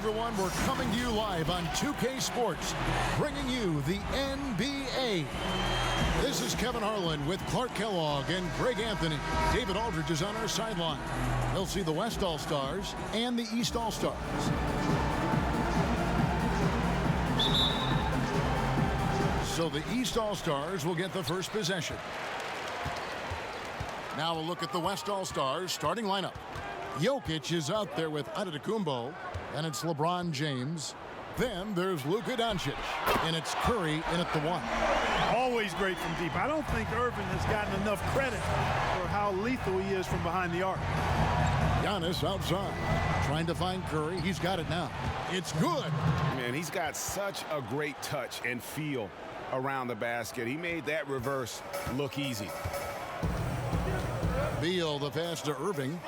everyone. We're coming to you live on 2K Sports, bringing you the NBA. This is Kevin Harlan with Clark Kellogg and Greg Anthony. David Aldridge is on our sideline. He'll see the West All-Stars and the East All-Stars. So the East All-Stars will get the first possession. Now we'll look at the West All-Stars starting lineup. Jokic is out there with Antetokounmpo, and it's LeBron James. Then there's Luka Doncic, and it's Curry in at the one. Always great from deep. I don't think Irving has gotten enough credit for how lethal he is from behind the arc. Giannis outside, trying to find Curry. He's got it now. It's good. Man, he's got such a great touch and feel around the basket. He made that reverse look easy. Beal, the pass to Irving.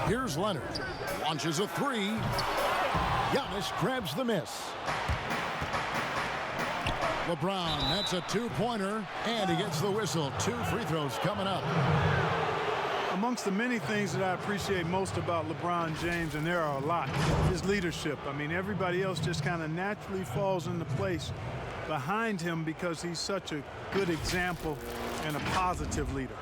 Here's Leonard. Launches a three. Giannis grabs the miss. LeBron, that's a two-pointer, and he gets the whistle. 2 free throws coming up. Amongst the many things that I appreciate most about LeBron James, and there are a lot, his leadership. I mean, everybody else just kind of naturally falls into place behind him because he's such a good example and a positive leader.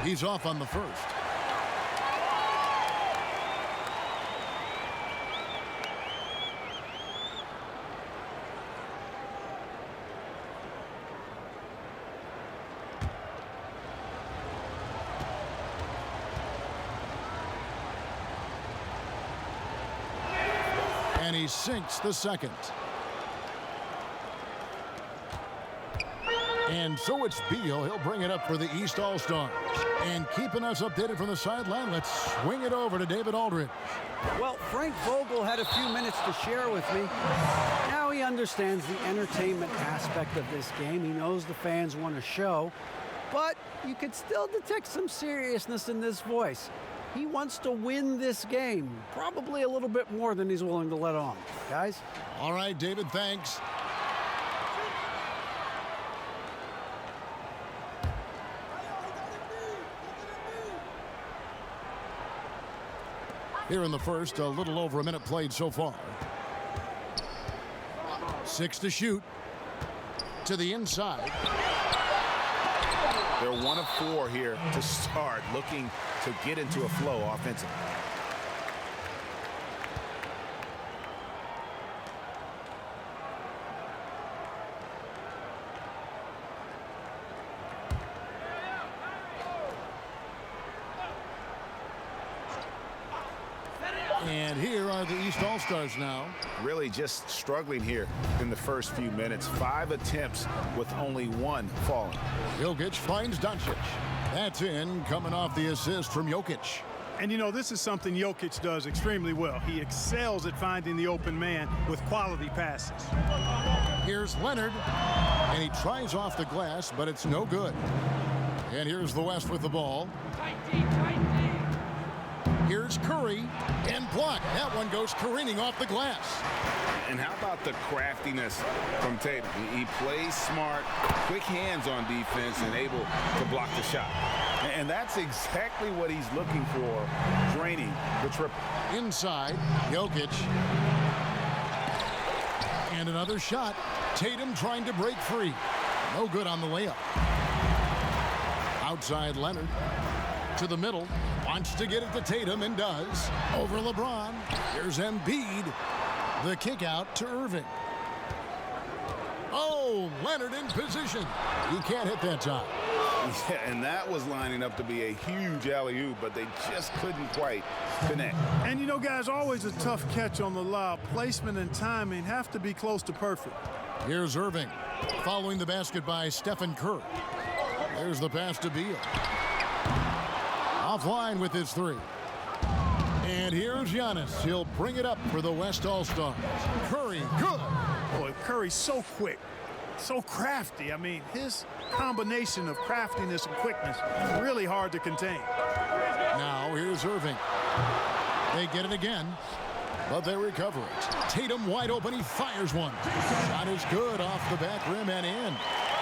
He's off on the first. And he sinks the second. And so it's Beal. He'll bring it up for the East All-Stars. And keeping us updated from the sideline, let's swing it over to David Aldridge. Well, Frank Vogel had a few minutes to share with me. Now he understands the entertainment aspect of this game. He knows the fans want a show. But you could still detect some seriousness in this voice. He wants to win this game, probably a little bit more than he's willing to let on. Guys? All right, David, thanks. Here in the first, a little over a minute played so far. 6 to shoot. To the inside. They're 1 of 4 here to start, looking to get into a flow offensively. And here are the East All-Stars now. Really just struggling here in the first few minutes. 5 attempts with only 1 falling. Jokic finds Doncic. That's in, coming off the assist from Jokic. And you know, this is something Jokic does extremely well. He excels at finding the open man with quality passes. Here's Leonard, and he tries off the glass, but it's no good. And here's the West with the ball. Here's Curry, and blocked. That one goes careening off the glass. And how about the craftiness from Tatum? He plays smart, quick hands on defense, and able to block the shot. And that's exactly what he's looking for, draining the triple. Inside, Jokic. And another shot. Tatum trying to break free. No good on the layup. Outside Leonard. To the middle. Wants to get it to Tatum and does. Over LeBron. Here's Embiid. The kick out to Irving. Oh, Leonard in position. He can't hit that time. Yeah, and that was lining up to be a huge alley-oop, but they just couldn't quite connect. And you know, guys, always a tough catch on the lob. Placement and timing have to be close to perfect. Here's Irving. Following the basket by Stephen Curry. There's the pass to Beal. Offline with his 3. And here's Giannis. He'll bring it up for the West All-Stars. Curry, good. Boy, Curry's so quick. so crafty. I mean, his combination of craftiness and quickness really hard to contain. Now here's Irving. They get it again, but they recover it. Tatum wide open. He fires one. Shot is good off the back rim and in.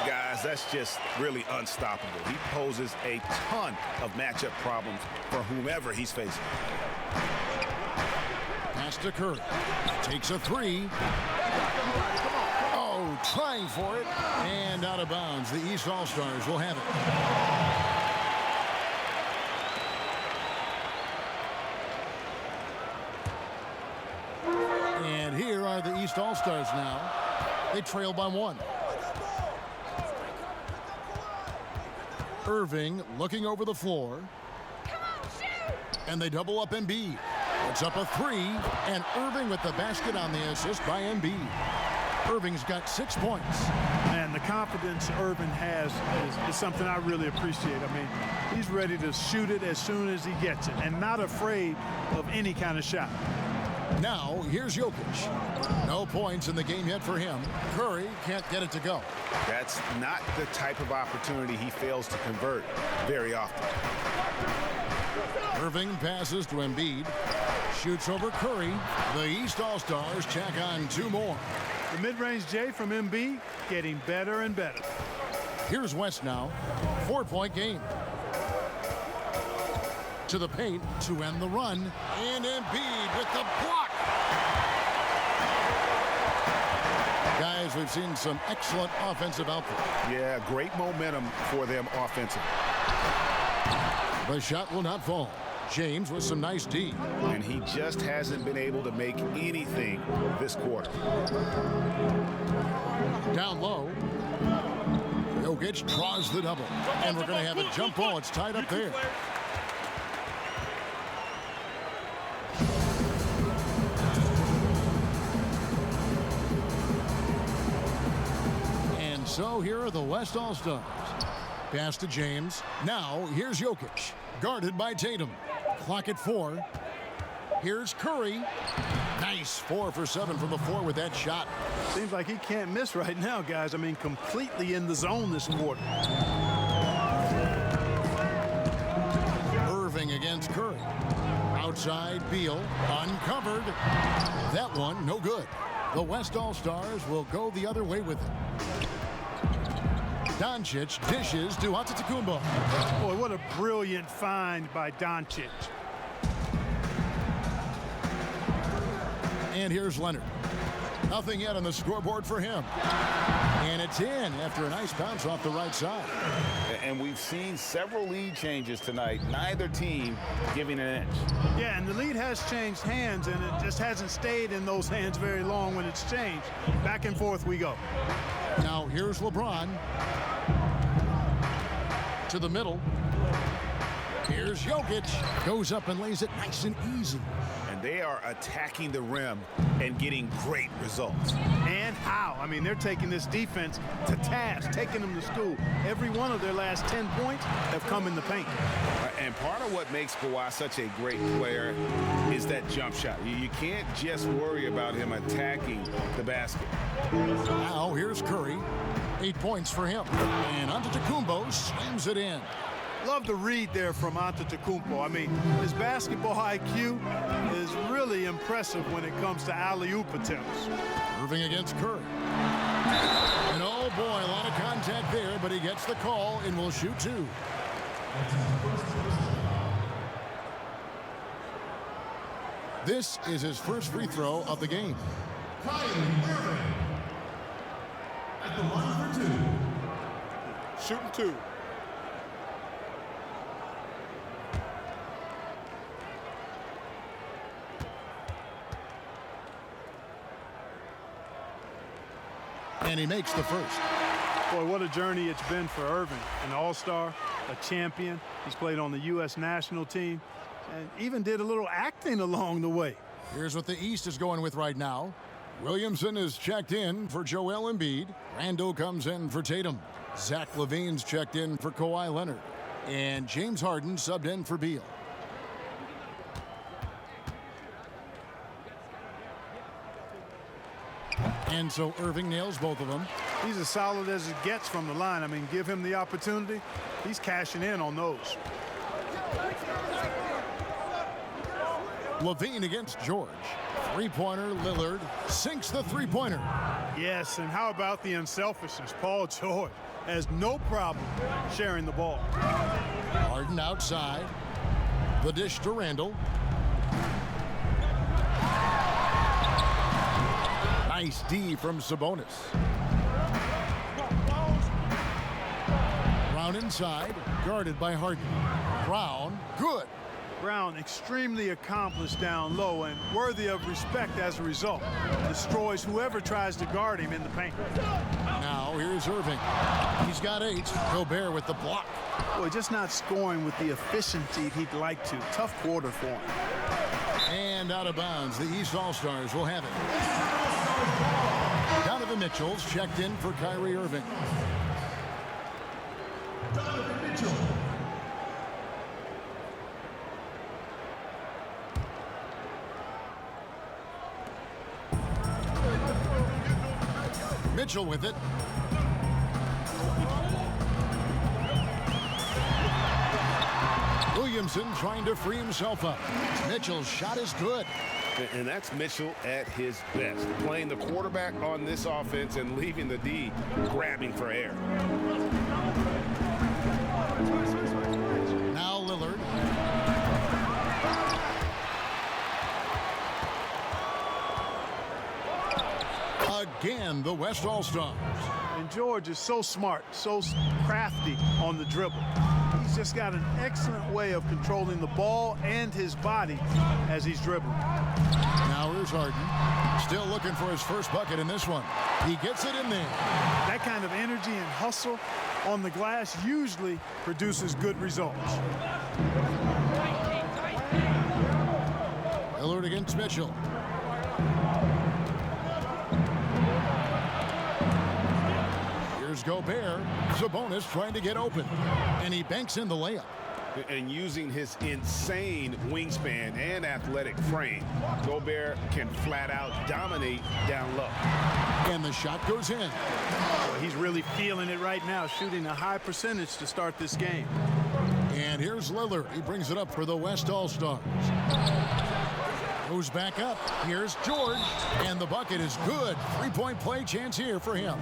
Guys, that's just really unstoppable. He poses a ton of matchup problems for whomever he's facing. Pass to Curry. Takes a three. Oh, trying for it. And out of bounds. The East All-Stars will have it. And here are the East All-Stars now. They trail by one. Irving looking over the floor. And they double up Embiid. It's up a three, and Irving with the basket on the assist by Embiid. Irving's got 6 points. And the confidence Irving has is something I really appreciate. I mean, he's ready to shoot it as soon as he gets it and not afraid of any kind of shot. Now, here's Jokic. No points in the game yet for him. Curry can't get it to go. That's not the type of opportunity he fails to convert very often. Irving passes to Embiid. Shoots over Curry. The East All-Stars check on 2 more. The mid-range J from Embiid getting better and better. Here's West now. 4-point game. To the paint to end the run. And Embiid with the block. Guys, we've seen some excellent offensive output. Yeah, great momentum for them offensively. The shot will not fall. James with some nice D. And he just hasn't been able to make anything this quarter. Down low. Jokic draws the double. And we're going to have a jump ball. It's tied up there. And so here are the West All-Stars. Pass to James. Now here's Jokic. Guarded by Tatum. Clock at 4. Here's Curry. Nice 4 for 7 from the floor with that shot. Seems like he can't miss right now, guys. I mean, completely in the zone this quarter. Irving against Curry. Outside, Beal. Uncovered. That one, no good. The West All-Stars will go the other way with it. Doncic dishes to Antetokounmpo. Boy, what a brilliant find by Doncic. And here's Leonard. Nothing yet on the scoreboard for him. And it's in after a nice bounce off the right side. And we've seen several lead changes tonight. Neither team giving an inch. Yeah, and the lead has changed hands, and it just hasn't stayed in those hands very long when it's changed. Back and forth we go. Now here's LeBron. To the middle. Here's Jokic. Goes up and lays it nice and easy. And they are attacking the rim and getting great results. And how? I mean, they're taking this defense to task, taking them to school. Every one of their last 10 points have come in the paint. And part of what makes Kawhi such a great player is that jump shot. You can't just worry about him attacking the basket. Now here's Curry. 8 points for him. And Antetokounmpo slams it in. Love the read there from Antetokounmpo. I mean, his basketball IQ is really impressive when it comes to alley-oop attempts. Irving against Curry. And oh boy, a lot of contact there, but he gets the call and will shoot 2. This is his first free throw of the game. At the line for 2. Shooting 2. And he makes the first. Boy, what a journey it's been for Irving. An all-star, a champion. He's played on the U.S. national team and even did a little acting along the way. Here's what the East is going with right now. Williamson is checked in for Joel Embiid. Randle comes in for Tatum. Zach LaVine's checked in for Kawhi Leonard. And James Harden subbed in for Beal. And so Irving nails both of them. He's as solid as it gets from the line. I mean, give him the opportunity. He's cashing in on those. Levine against George. Three-pointer. Lillard sinks the three-pointer. Yes, and how about the unselfishness? Paul George has no problem sharing the ball. Harden outside. The dish to Randall. Nice D from Sabonis. Brown inside, guarded by Harden. Brown, good. Brown extremely accomplished down low and worthy of respect as a result. Destroys whoever tries to guard him in the paint. Now here's Irving. He's got 8. Gobert with the block. Boy, just not scoring with the efficiency he'd like to. Tough quarter for him. And out of bounds. The East All-Stars will have it. Donovan Mitchell's checked in for Kyrie Irving. Donovan Mitchell. Mitchell with it. Williamson trying to free himself up. Mitchell's shot is good. And that's Mitchell at his best, playing the quarterback on this offense and leaving the D grabbing for air. Now Lillard. Again, the West All-Stars. And George is so smart, so crafty on the dribble. He's just got an excellent way of controlling the ball and his body as he's dribbling. Now here's Harden. Still looking for his first bucket in this one. He gets it in there. That kind of energy and hustle on the glass usually produces good results. Lillard against Mitchell. Here's Gobert. Sabonis trying to get open. And he banks in the layup. And using his insane wingspan and athletic frame, Gobert can flat out dominate down low. And the shot goes in. He's really feeling it right now, shooting a high percentage to start this game. And here's Lillard. He brings it up for the West All-Stars. Goes back up. Here's George. And the bucket is good. Three-point play chance here for him.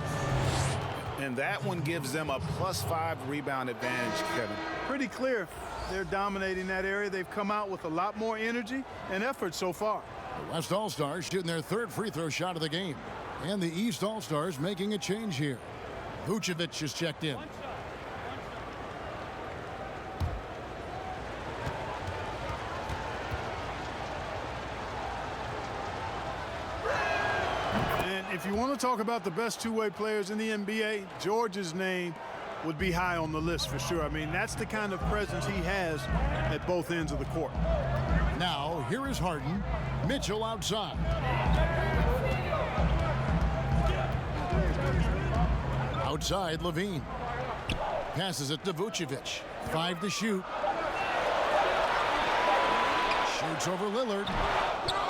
And that one gives them a +5 rebound advantage, Kevin. Pretty clear they're dominating that area. They've come out with a lot more energy and effort so far. The West All-Stars shooting their third free throw shot of the game. And the East All-Stars making a change here. Vucevic is checked in. If you want to talk about the best two-way players in the NBA, George's name would be high on the list for sure. I mean, that's the kind of presence he has at both ends of the court. Now, here is Harden. Mitchell outside. Outside, Levine. Passes it to Vucevic. 5 to shoot. Shoots over Lillard.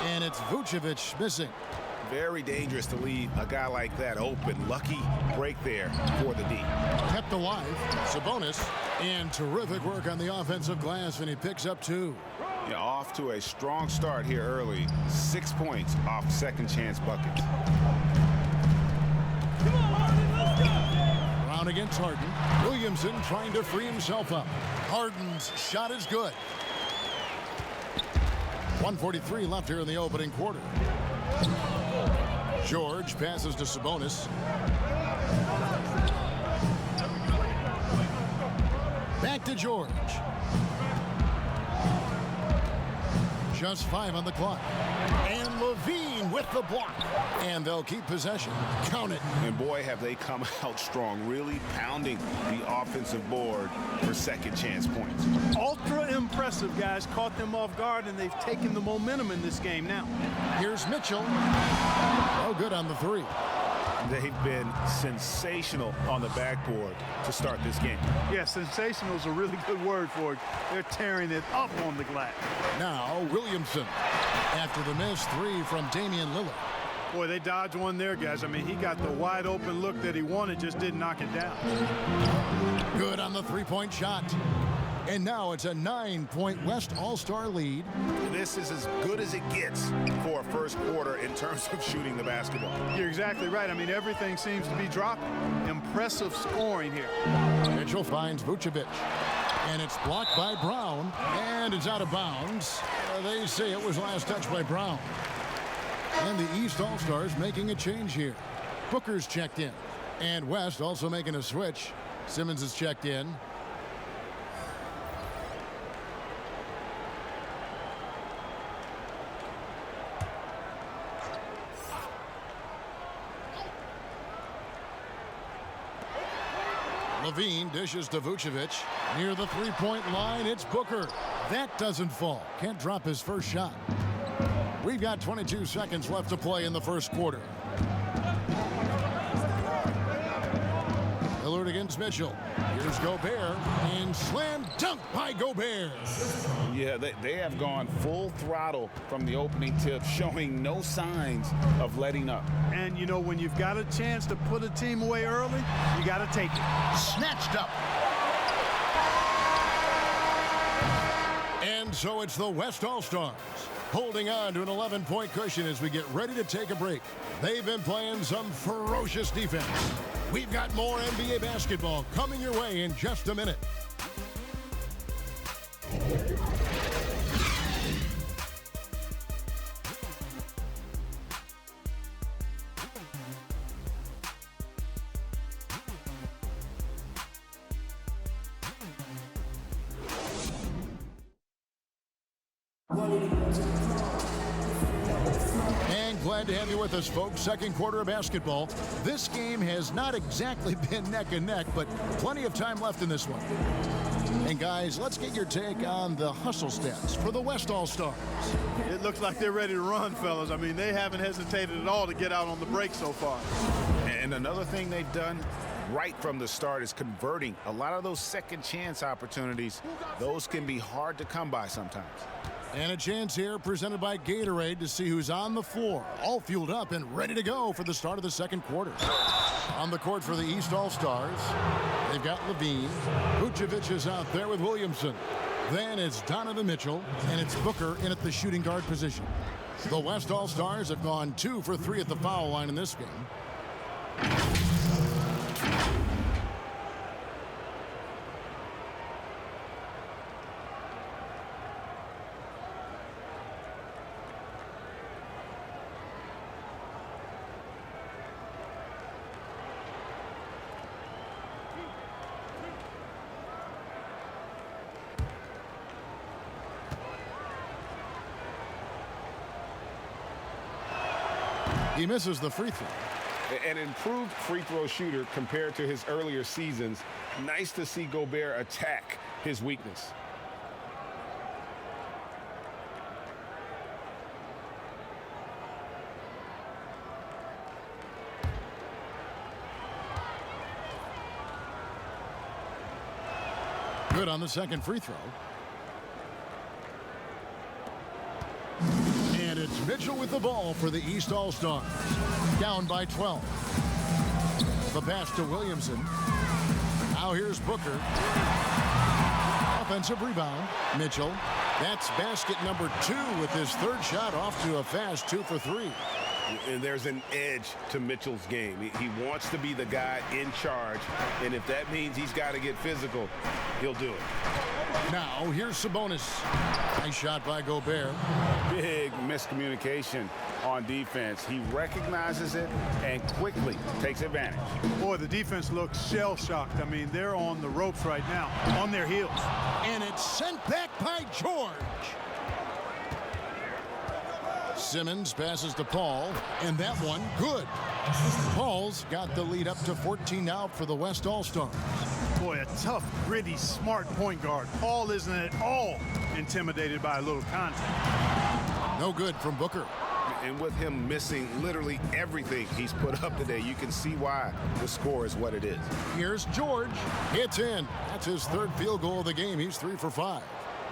And it's Vucevic missing. Very dangerous to leave a guy like that open. Lucky break there for the D. Kept alive. Sabonis. And terrific work on the offensive glass, and he picks up 2. Yeah, off to a strong start here early. 6 points off second chance buckets. Brown against Harden. Williamson trying to free himself up. Harden's shot is good. 1:43 left here in the opening quarter. George passes to Sabonis. Back to George. Just 5 on the clock. And Levine with the block. And they'll keep possession. Count it. And boy, have they come out strong, really pounding the offensive board for second chance points. Ultra impressive, guys. Caught them off guard, and they've taken the momentum in this game now. Here's Mitchell. Oh, good on the 3. They've been sensational on the backboard to start this game. Yeah, sensational is a really good word for it. They're tearing it up on the glass. Now Williamson. After the missed 3 from Damian Lillard. Boy, they dodged one there, guys. I mean, he got the wide open look that he wanted, just didn't knock it down. Good on the three-point shot. And now it's a 9-point West All-Star lead. This is as good as it gets for a first quarter in terms of shooting the basketball. You're exactly right. I mean, everything seems to be dropping. Impressive scoring here. Mitchell finds Vucevic. And it's blocked by Brown. And it's out of bounds. They say it was last touched by Brown. And the East All-Stars making a change here. Booker's checked in. And West also making a switch. Simmons is checked in. Levine dishes to Vucevic. Near the three-point line, it's Booker. That doesn't fall. Can't drop his first shot. We've got 22 seconds left to play in the first quarter. Lillard against Mitchell. Here's Gobert. And slam dunk by Gobert. Yeah, they have gone full throttle from the opening tip, showing no signs of letting up. And, you know, when you've got a chance to put a team away early, you got to take it. Snatched up. And so it's the West All-Stars holding on to an 11-point cushion as we get ready to take a break. They've been playing some ferocious defense. We've got more NBA basketball coming your way in just a minute. And glad to have you with us, folks. Second quarter of basketball. This game has not exactly been neck and neck, but plenty of time left in this one. And guys, let's get your take on the hustle stats for the West All-Stars. It looks like they're ready to run, fellas. I mean, they haven't hesitated at all to get out on the break so far. And another thing they've done right from the start is converting a lot of those second chance opportunities. Those can be hard to come by sometimes. And a chance here presented by Gatorade to see who's on the floor, all fueled up and ready to go for the start of the second quarter. On the court for the East All-Stars, they've got Levine. Vucevic is out there with Williamson. Then it's Donovan Mitchell, and it's Booker in at the shooting guard position. The West All-Stars have gone 2 for 3 at the foul line in this game. He misses the free throw. An improved free throw shooter compared to his earlier seasons. Nice to see Gobert attack his weakness. Good on the second free throw. And it's Mitchell with the ball for the East All-Stars. Down by 12. The pass to Williamson. Now here's Booker. Offensive rebound. Mitchell. That's basket number 2 with his third shot off to a fast 2 for 3. And there's an edge to Mitchell's game. He wants to be the guy in charge, and if that means he's got to get physical, he'll do it. Now here's Sabonis. Nice shot by Gobert. Big miscommunication on defense. He recognizes it and quickly takes advantage. Boy, the defense looks shell-shocked. I mean, they're on the ropes right now, on their heels. And it's sent back by George. Simmons passes to Paul, and that one good. Paul's got the lead up to 14 now for the West All-Stars. Boy, a tough, gritty, smart point guard. Paul isn't at all intimidated by a little contact. No good from Booker. And with him missing literally everything he's put up today, you can see why the score is what it is. Here's George. It's in. That's his third field goal of the game. He's 3 for 5.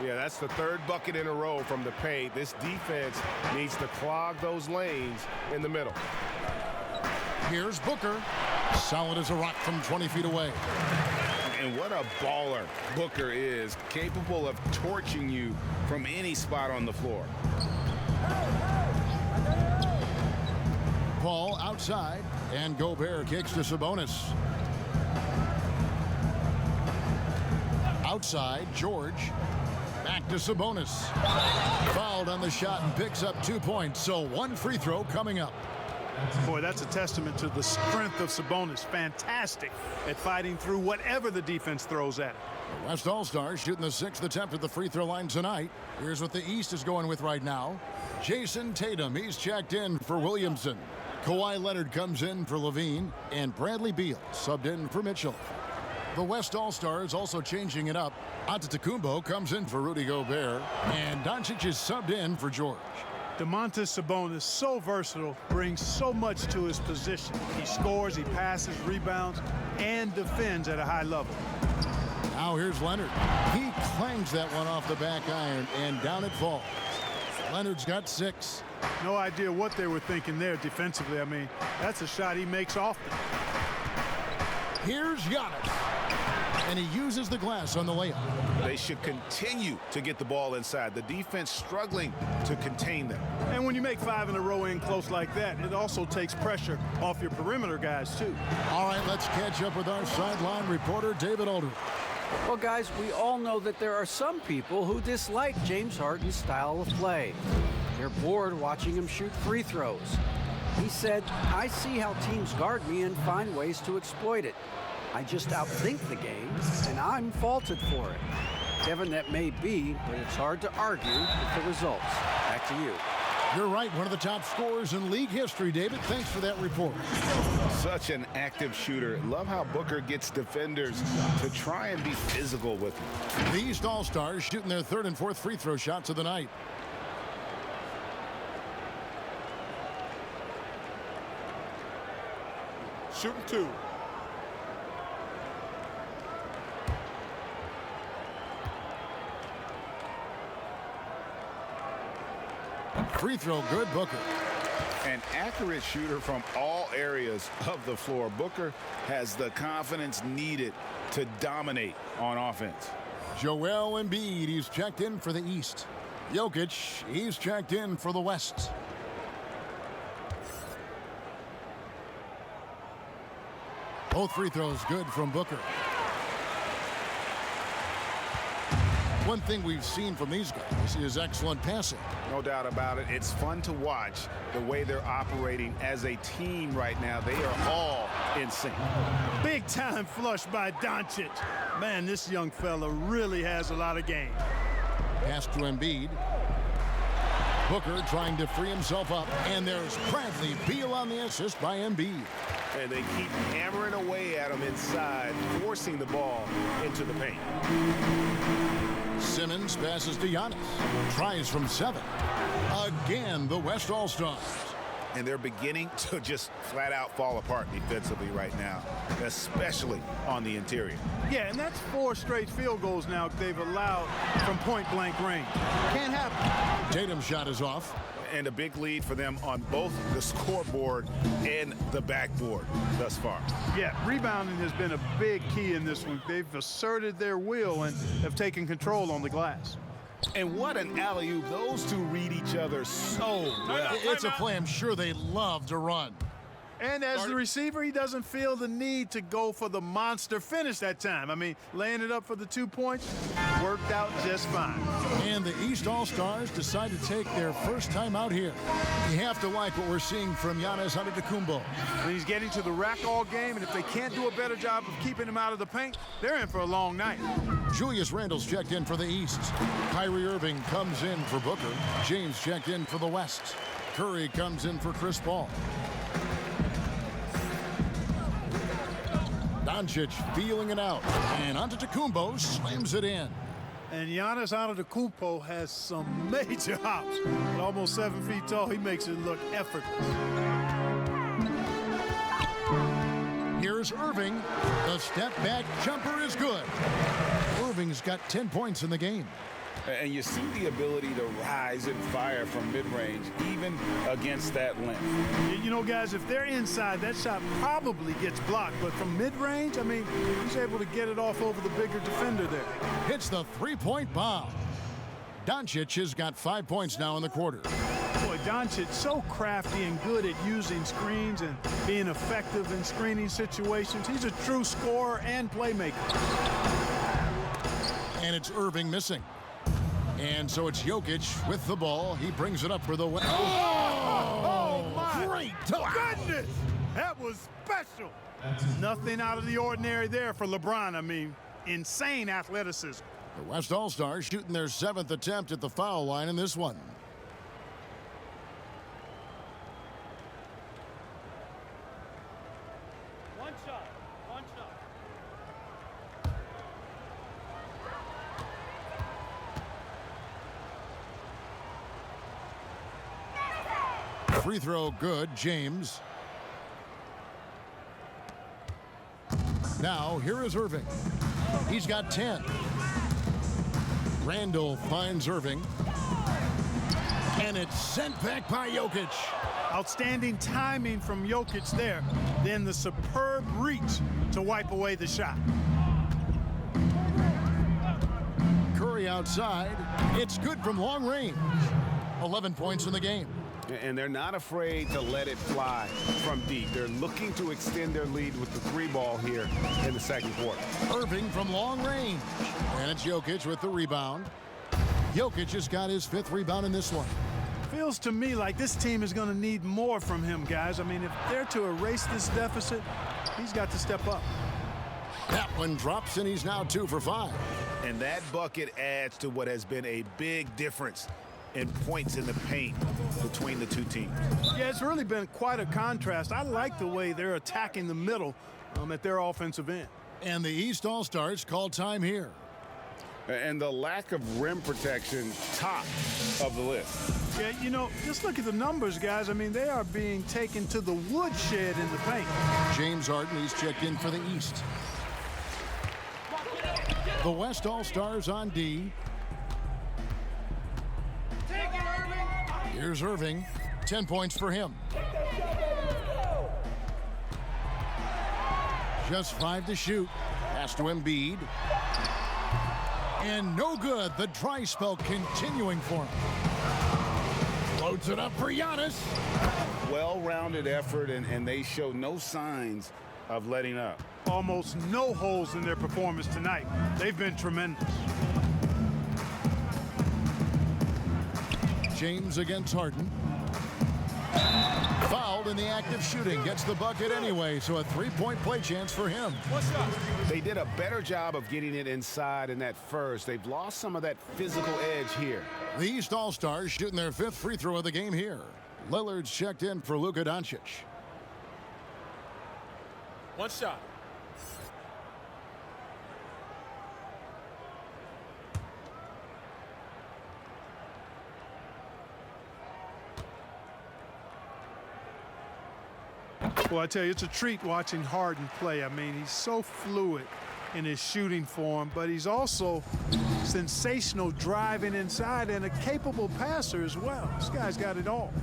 Yeah, that's the third bucket in a row from the paint. This defense needs to clog those lanes in the middle. Here's Booker. Solid as a rock from 20 feet away. And what a baller Booker is, capable of torching you from any spot on the floor. Paul outside, and Gobert kicks to Sabonis. Outside, George. Back to Sabonis. Fouled on the shot and picks up 2 points, so 1 free throw coming up. Boy, that's a testament to the strength of Sabonis. Fantastic at fighting through whatever the defense throws at him. The West All-Stars shooting the 6th attempt at the free throw line tonight. Here's what the East is going with right now. Jason Tatum, he's checked in for Williamson. Kawhi Leonard comes in for Levine, and Bradley Beal subbed in for Mitchell. The West All-Stars also changing it up. Antetokounmpo comes in for Rudy Gobert, and Doncic is subbed in for George. Domantas Sabonis, so versatile, brings so much to his position. He scores, he passes, rebounds, and defends at a high level. Now here's Leonard. He clangs that one off the back iron, and down it falls. Leonard's got 6. No idea what they were thinking there defensively. I mean, that's a shot he makes often. Here's Giannis, and he uses the glass on the layup. They should continue to get the ball inside. The defense struggling to contain them. And when you make 5 in a row in close like that, it also takes pressure off your perimeter guys, too. All right, let's catch up with our sideline reporter, David Aldridge. Well, guys, we all know that there are some people who dislike James Harden's style of play. They're bored watching him shoot free throws. He said, "I see how teams guard me and find ways to exploit it. I just outthink the game, and I'm faulted for it." Kevin, that may be, but it's hard to argue with the results. Back to you. You're right, one of the top scorers in league history, David. Thanks for that report. Such an active shooter. Love how Booker gets defenders to try and be physical with him. The East All-Stars shooting their 3rd and 4th free throw shots of the night. Shooting 2. Free throw good, Booker. An accurate shooter from all areas of the floor. Booker has the confidence needed to dominate on offense. Joel Embiid, he's checked in for the East. Jokic, he's checked in for the West. Both free throws good from Booker. One thing we've seen from these guys is excellent passing. No doubt about it. It's fun to watch the way they're operating as a team right now. They are all in sync. Big time flush by Doncic. Man, this young fella really has a lot of game. Pass to Embiid. Booker trying to free himself up, and there's Bradley Beal on the assist by Embiid. And they keep hammering away at him inside, forcing the ball into the paint. Simmons passes to Giannis. Tries from 7. Again, the West All-Stars. And they're beginning to just flat out fall apart defensively right now, especially on the interior. Yeah, and that's 4 straight field goals now they've allowed from point-blank range. Can't happen. Tatum's shot is off. And a big lead for them on both the scoreboard and the backboard thus far. Yeah, rebounding has been a big key in this one. They've asserted their will and have taken control on the glass. And what an alley-oop. Those two read each other so well. It's a play I'm sure they love to run. And as the receiver, he doesn't feel the need to go for the monster finish that time. I mean, laying it up for the 2 points worked out just fine. And the East All-Stars decide to take their first time out here. You have to like what we're seeing from Giannis Antetokounmpo. And he's getting to the rack all game, and if they can't do a better job of keeping him out of the paint, they're in for a long night. Julius Randle's checked in for the East. Kyrie Irving comes in for Booker. James checked in for the West. Curry comes in for Chris Paul. Doncic feeling it out, and Antetokounmpo slams it in. And Giannis Antetokounmpo has some major hops. At almost 7 feet tall, he makes it look effortless. Here's Irving. The step back jumper is good. Irving's got 10 points in the game. And you see the ability to rise and fire from mid-range, even against that length. You know, guys, if they're inside, that shot probably gets blocked. But from mid-range, I mean, he's able to get it off over the bigger defender there. Hits the three-point bomb. Doncic has got 5 points now in the quarter. Boy, Doncic so crafty and good at using screens and being effective in screening situations. He's a true scorer and playmaker. And it's Irving missing. And so it's Jokic with the ball. He brings it up for the win. Oh my great goodness! That was special. Nothing out of the ordinary there for LeBron. I mean, insane athleticism. The West All-Stars shooting their 7th attempt at the foul line in this one. One shot. Free throw good, James. Now, here is Irving. He's got 10. Randall finds Irving. And it's sent back by Jokic. Outstanding timing from Jokic there. Then the superb reach to wipe away the shot. Curry outside. It's good from long range. 11 points in the game. And they're not afraid to let it fly from deep. They're looking to extend their lead with the 3-ball here in the second quarter. Irving from long range. And it's Jokic with the rebound. Jokic has got his 5th rebound in this one. Feels to me like this team is going to need more from him, guys. I mean, if they're to erase this deficit, he's got to step up. That one drops, and he's now 2 for 5. And that bucket adds to what has been a big difference in points in the paint between the two teams. Yeah, it's really been quite a contrast. I like the way they're attacking the middle at their offensive end. And the East All-Stars call time here. And the lack of rim protection, top of the list. Yeah, you know, just look at the numbers, guys. I mean, they are being taken to the woodshed in the paint. James Harden, he's checked in for the East. The West All-Stars on D. Here's Irving. 10 points for him. Just 5 to shoot. Pass to Embiid. And no good. The dry spell continuing for him. Loads it up for Giannis. Well-rounded effort, and they show no signs of letting up. Almost no holes in their performance tonight. They've been tremendous. James against Harden. Fouled in the act of shooting. Gets the bucket anyway, so a 3-point play chance for him. They did a better job of getting it inside in that first. They've lost some of that physical edge here. The East All-Stars shooting their 5th free throw of the game here. Lillard's checked in for Luka Doncic. One shot. Well, I tell you, it's a treat watching Harden play. I mean, he's so fluid in his shooting form, but he's also sensational driving inside and a capable passer as well. This guy's got it all.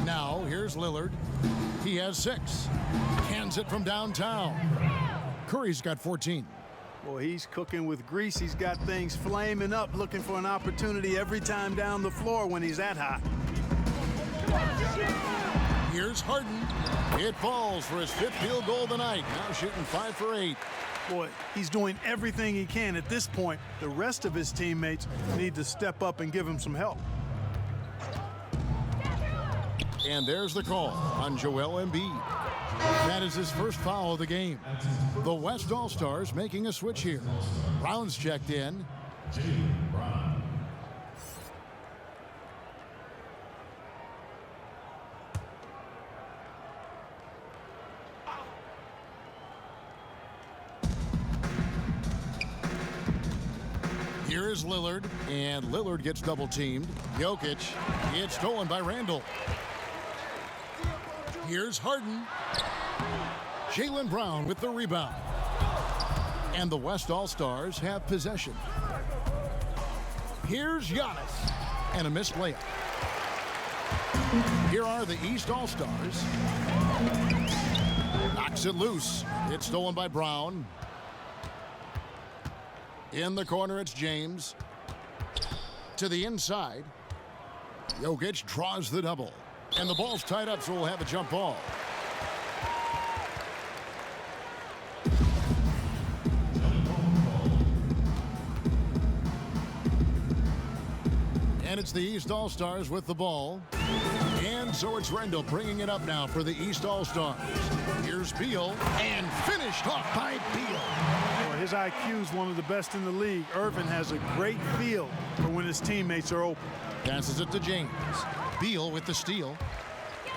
Now, here's Lillard. He has 6. Hands it from downtown. Curry's got 14. Boy, he's cooking with grease. He's got things flaming up, looking for an opportunity every time down the floor when he's that hot. Here's Harden. It falls for his 5th field goal of the night. Now shooting 5 for 8. Boy, he's doing everything he can at this point. The rest of his teammates need to step up and give him some help. And there's the call on Joel Embiid. That is his first foul of the game. The West All-Stars making a switch here. Brown's checked in. Here is Lillard, and Lillard gets double-teamed. Jokic, it's stolen by Randall. Here's Harden. Jaylen Brown with the rebound. And the West All-Stars have possession. Here's Giannis. And a missed layup. Here are the East All-Stars. Knocks it loose. It's stolen by Brown. In the corner, it's James. To the inside. Jokic draws the double. And the ball's tied up, so we'll have a jump ball. And it's the East All-Stars with the ball. And so it's Randall bringing it up now for the East All-Stars. Here's Beal, and finished off by Beal. Well, his IQ is one of the best in the league. Irvin has a great feel for when his teammates are open. Passes it to James. Beal with the steal.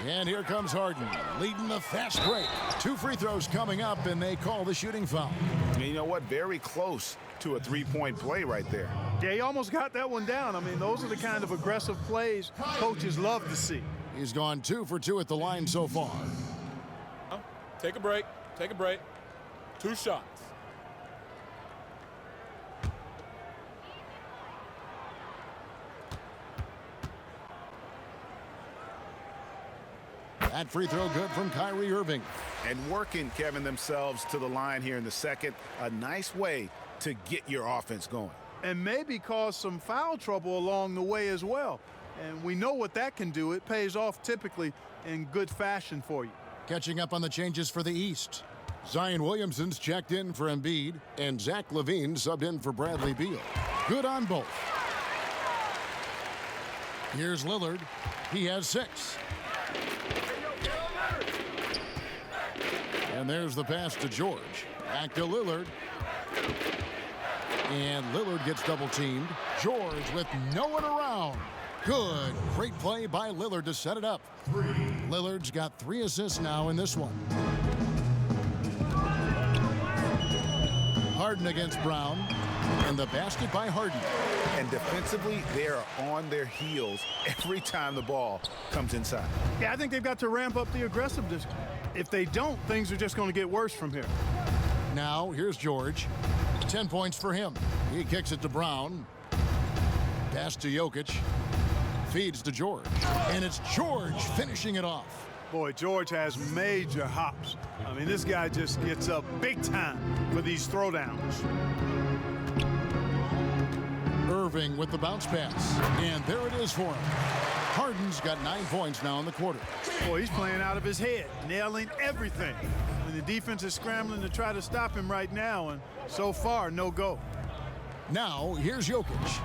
And here comes Harden, leading the fast break. 2 free throws coming up, and they call the shooting foul. And you know what? Very close to a three-point play right there. Yeah, he almost got that one down. I mean, those are the kind of aggressive plays coaches love to see. He's gone 2 for 2 at the line so far. Take a break. Take a break. 2 shots. That free throw good from Kyrie Irving. And working, Kevin, themselves to the line here in the second. A nice way to get your offense going. And maybe cause some foul trouble along the way as well. And we know what that can do. It pays off typically in good fashion for you. Catching up on the changes for the East. Zion Williamson's checked in for Embiid, and Zach LaVine subbed in for Bradley Beal. Good on both. Here's Lillard. He has 6. And there's the pass to George. Back to Lillard. And Lillard gets double teamed. George with no one around. Good. Great play by Lillard to set it up. Lillard's got 3 assists now in this one. Harden against Brown. And the basket by Harden. And defensively, they are on their heels every time the ball comes inside. Yeah, I think they've got to ramp up the aggressiveness. If they don't, things are just going to get worse from here. Now, here's George. 10 points for him. He kicks it to Brown. Pass to Jokic. Feeds to George. And it's George finishing it off. Boy, George has major hops. I mean, this guy just gets up big time for these throwdowns. Irving with the bounce pass. And there it is for him. Harden's got 9 points now in the quarter. Boy, he's playing out of his head, nailing everything. And the defense is scrambling to try to stop him right now, and so far, no go. Now, here's Jokic.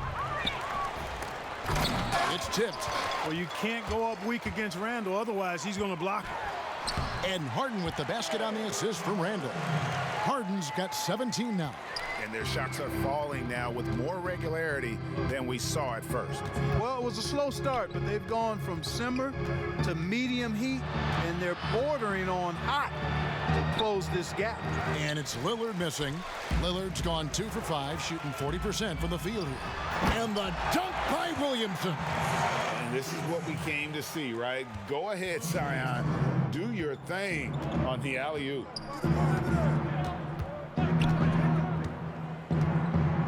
It's tipped. Well, you can't go up weak against Randall, otherwise he's going to block it. And Harden with the basket on the assist from Randall. Harden's got 17 now. And their shots are falling now with more regularity than we saw at first. Well, it was a slow start, but they've gone from simmer to medium heat, and they're bordering on hot to close this gap. And it's Lillard missing. Lillard's gone 2 for 5, shooting 40% from the field here. And the dunk by Williamson. And this is what we came to see, right? Go ahead, Zion. Do your thing on the alley-oop.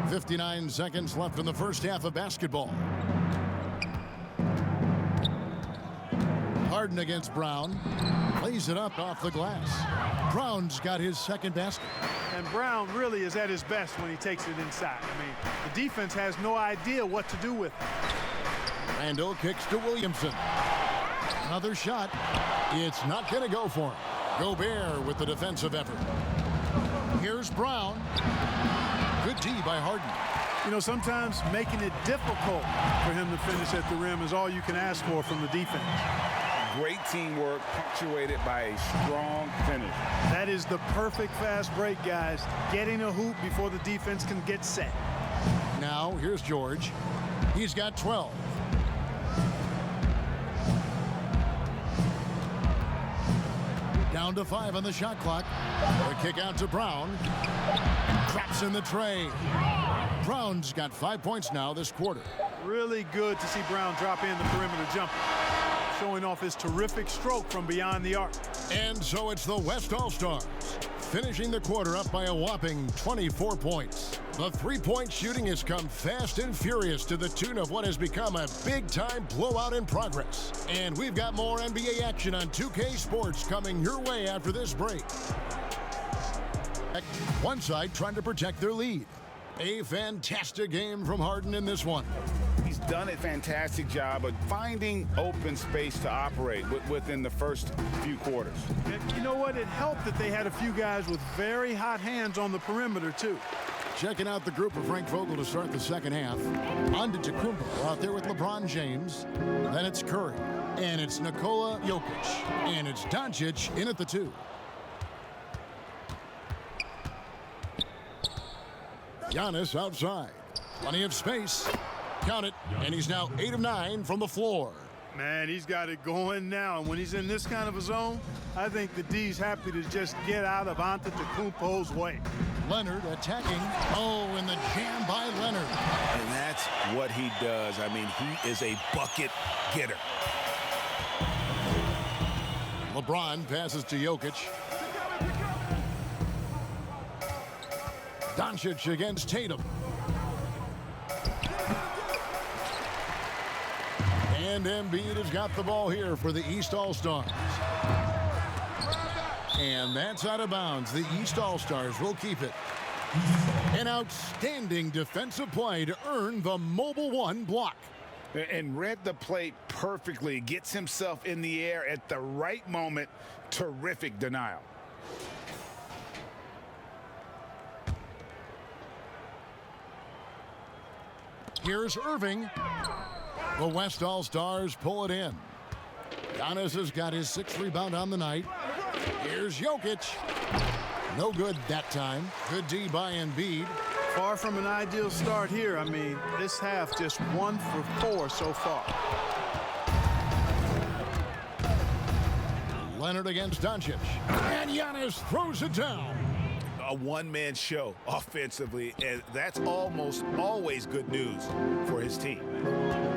59 seconds left in the first half of basketball. Harden against Brown. Lays it up off the glass. Brown's got his second basket. And Brown really is at his best when he takes it inside. I mean, the defense has no idea what to do with it. Randall kicks to Williamson. Another shot. It's not going to go for him. Gobert with the defensive effort. Here's Brown. Good D by Harden. You know, sometimes making it difficult for him to finish at the rim is all you can ask for from the defense. Great teamwork punctuated by a strong finish. That is the perfect fast break, guys. Getting a hoop before the defense can get set. Now, here's George. He's got 12. Down to 5 on the shot clock. The kick out to Brown. Drops in the tray. Brown's got 5 points now this quarter. Really good to see Brown drop in the perimeter jumper, showing off his terrific stroke from beyond the arc. And so it's the West All-Stars. finishing the quarter up by a whopping 24 points. The three-point shooting has come fast and furious to the tune of what has become a big-time blowout in progress. And we've got more NBA action on 2K Sports coming your way after this break. One side trying to protect their lead. A fantastic game from Harden in this one. He's done a fantastic job of finding open space to operate within the first few quarters. And you know what? It helped that they had a few guys with very hot hands on the perimeter, too. Checking out the group of Frank Vogel to start the second half. On to Tacumbo out there with LeBron James. Then it's Curry. And it's Nikola Jokic. And it's Doncic in at the 2. Giannis outside. Plenty of space. Count it. And he's now 8 of 9 from the floor. Man, he's got it going now. And when he's in this kind of a zone, I think the D's happy to just get out of Antetokounmpo's way. Leonard attacking. Oh, and the jam by Leonard. And that's what he does. I mean, he is a bucket getter. LeBron passes to Jokic. Doncic against Tatum. And Embiid has got the ball here for the East All-Stars. And that's out of bounds. The East All-Stars will keep it. An outstanding defensive play to earn the Mobile One block. And read the play perfectly. Gets himself in the air at the right moment. Terrific denial. Here's Irving. The West All-Stars pull it in. Giannis has got his 6th rebound on the night. Here's Jokic. No good that time. Good D by Embiid. Far from an ideal start here. I mean, this half just 1 for 4 so far. Leonard against Doncic. And Giannis throws it down. A one-man show offensively, and that's almost always good news for his team.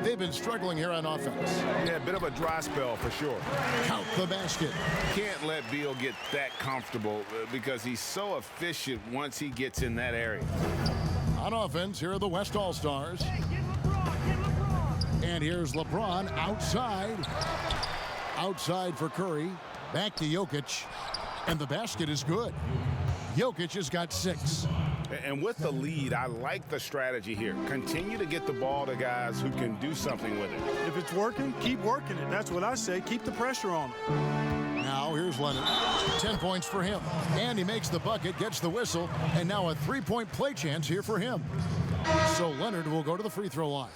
They've been struggling here on offense. Yeah, a bit of a dry spell for sure. Count the basket. Can't let Beal get that comfortable because he's so efficient once he gets in that area. On offense, here are the West All-Stars. And here's LeBron outside. Outside for Curry. Back to Jokic. And the basket is good. Jokic has got 6. And with the lead, I like the strategy here. Continue to get the ball to guys who can do something with it. If it's working, keep working it. That's what I say. Keep the pressure on him. Now here's Leonard. 10 points for him. And he makes the bucket, gets the whistle, and now a 3-point play chance here for him. So Leonard will go to the free throw line.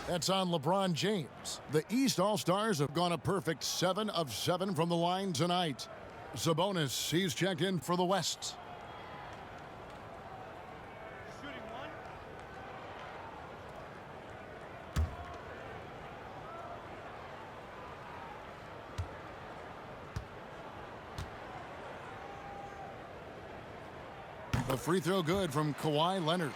That's on LeBron James. The East All-Stars have gone a perfect 7 of 7 from the line tonight. Sabonis, he's checked in for the West. The free throw good from Kawhi Leonard.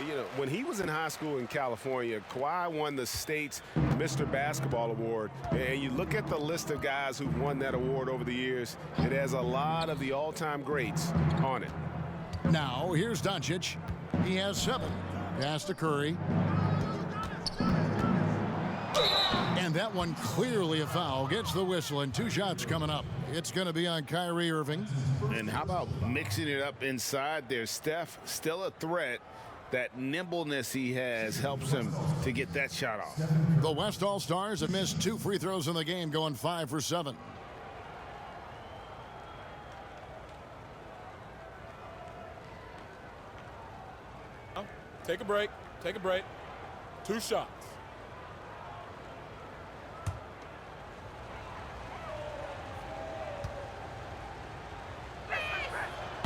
You know, when he was in high school in California, Kawhi won the state's Mr. Basketball Award. And you look at the list of guys who've won that award over the years, it has a lot of the all-time greats on it. Now, here's Doncic. He has 7. Pass to Curry. And that one clearly a foul. Gets the whistle, and 2 shots coming up. It's going to be on Kyrie Irving. And how about mixing it up inside there? Steph, still a threat. That nimbleness he has helps him to get that shot off. The West All-Stars have missed 2 free throws in the game, going 5 for 7. Take a break. Take a break. 2 shots.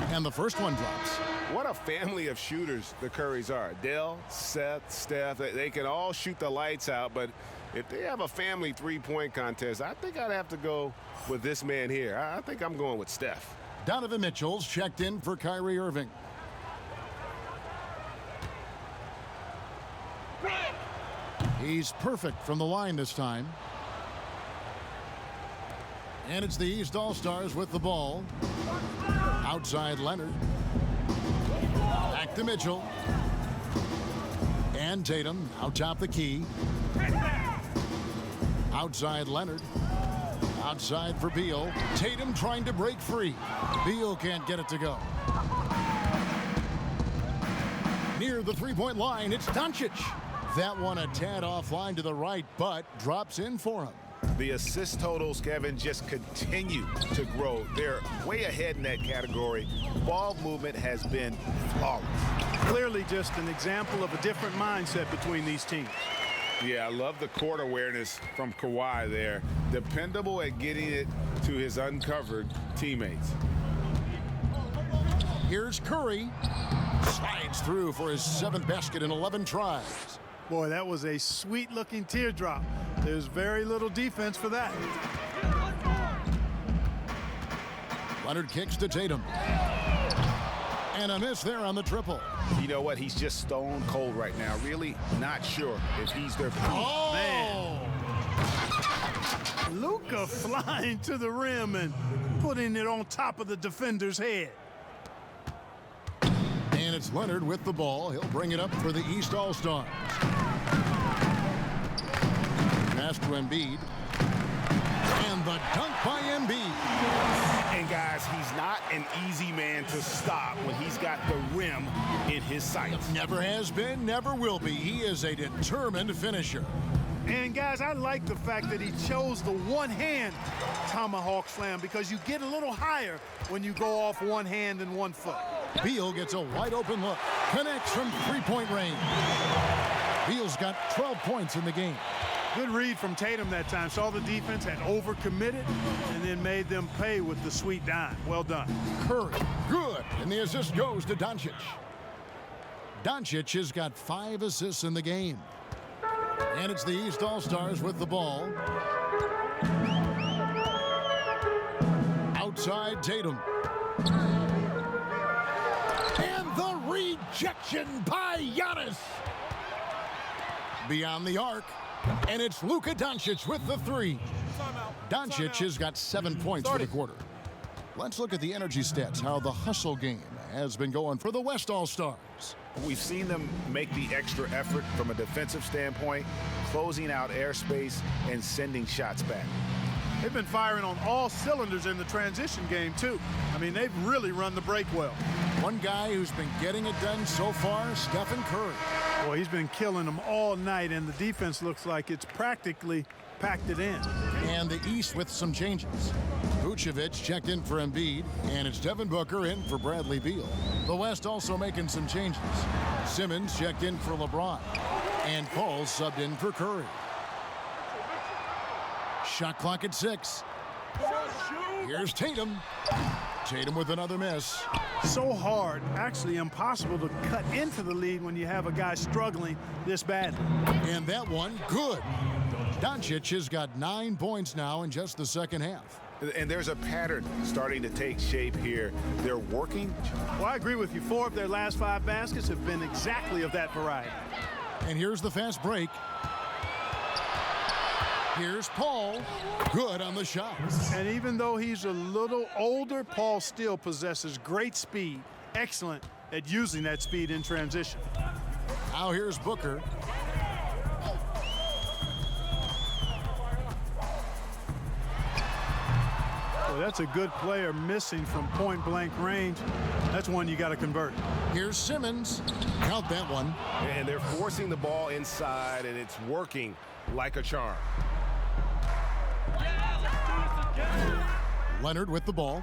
And the first one drops. What a family of shooters the Currys are. Dell, Seth, Steph, they can all shoot the lights out, but if they have a family 3-point contest, I think I'd have to go with this man here. I think I'm going with Steph. Donovan Mitchell's checked in for Kyrie Irving. He's perfect from the line this time. And it's the East All-Stars with the ball. Outside Leonard. Back to Mitchell. And Tatum out top the key. Outside Leonard. Outside for Beal. Tatum trying to break free. Beal can't get it to go. Near the three-point line, it's Doncic. That one a tad offline to the right, but drops in for him. The assist totals, Kevin, just continue to grow. They're way ahead in that category. Ball movement has been flawless. Clearly just an example of a different mindset between these teams. Yeah, I love the court awareness from Kawhi there. Dependable at getting it to his uncovered teammates. Here's Curry. Slides through for his 7th basket in 11 tries. Boy, that was a sweet-looking teardrop. There's very little defense for that. Leonard kicks to Tatum. And a miss there on the triple. You know what? He's just stone cold right now. Really not sure if he's their... Oh! Man. Luka flying to the rim and putting it on top of the defender's head. And it's Leonard with the ball. He'll bring it up for the East All-Stars. Pass to Embiid. And the dunk by Embiid. And guys, he's not an easy man to stop when he's got the rim in his sights. Never has been, never will be. He is a determined finisher. And guys, I like the fact that he chose the one-hand tomahawk slam because you get a little higher when you go off one hand and one foot. Beal gets a wide open look. Connects from three-point range. Beal's got 12 points in the game. Good read from Tatum that time. Saw the defense had overcommitted and then made them pay with the sweet dime. Well done. Curry, good. And the assist goes to Doncic. Doncic has got 5 assists in the game. And it's the East All-Stars with the ball. Outside Tatum. And the rejection by Giannis. Beyond the arc. And it's Luka Doncic with the 3. Doncic has got 7 points for the quarter. Let's look at the energy stats, how the hustle game has been going for the West All-Stars. We've seen them make the extra effort from a defensive standpoint, closing out airspace and sending shots back. They've been firing on all cylinders in the transition game, too. I mean, they've really run the break well. One guy who's been getting it done so far, Stephen Curry. Boy, he's been killing them all night, and the defense looks like it's practically packed it in. And the East with some changes. Vucevic checked in for Embiid, and it's Devin Booker in for Bradley Beal. The West also making some changes. Simmons checked in for LeBron, and Paul subbed in for Curry. Shot clock at 6. Here's Tatum. Tatum with another miss. So hard, actually impossible to cut into the lead when you have a guy struggling this badly. And that one, good. Doncic has got 9 points now in just the second half. And there's a pattern starting to take shape here. They're working. Well, I agree with you. 4 of their last 5 baskets have been exactly of that variety. And here's the fast break. Here's Paul. Good on the shot. And even though he's a little older, Paul still possesses great speed. Excellent at using that speed in transition. Now here's Booker. Well, that's a good player missing from point-blank range. That's one you got to convert. Here's Simmons. Count that one. And they're forcing the ball inside, and it's working like a charm. Leonard with the ball.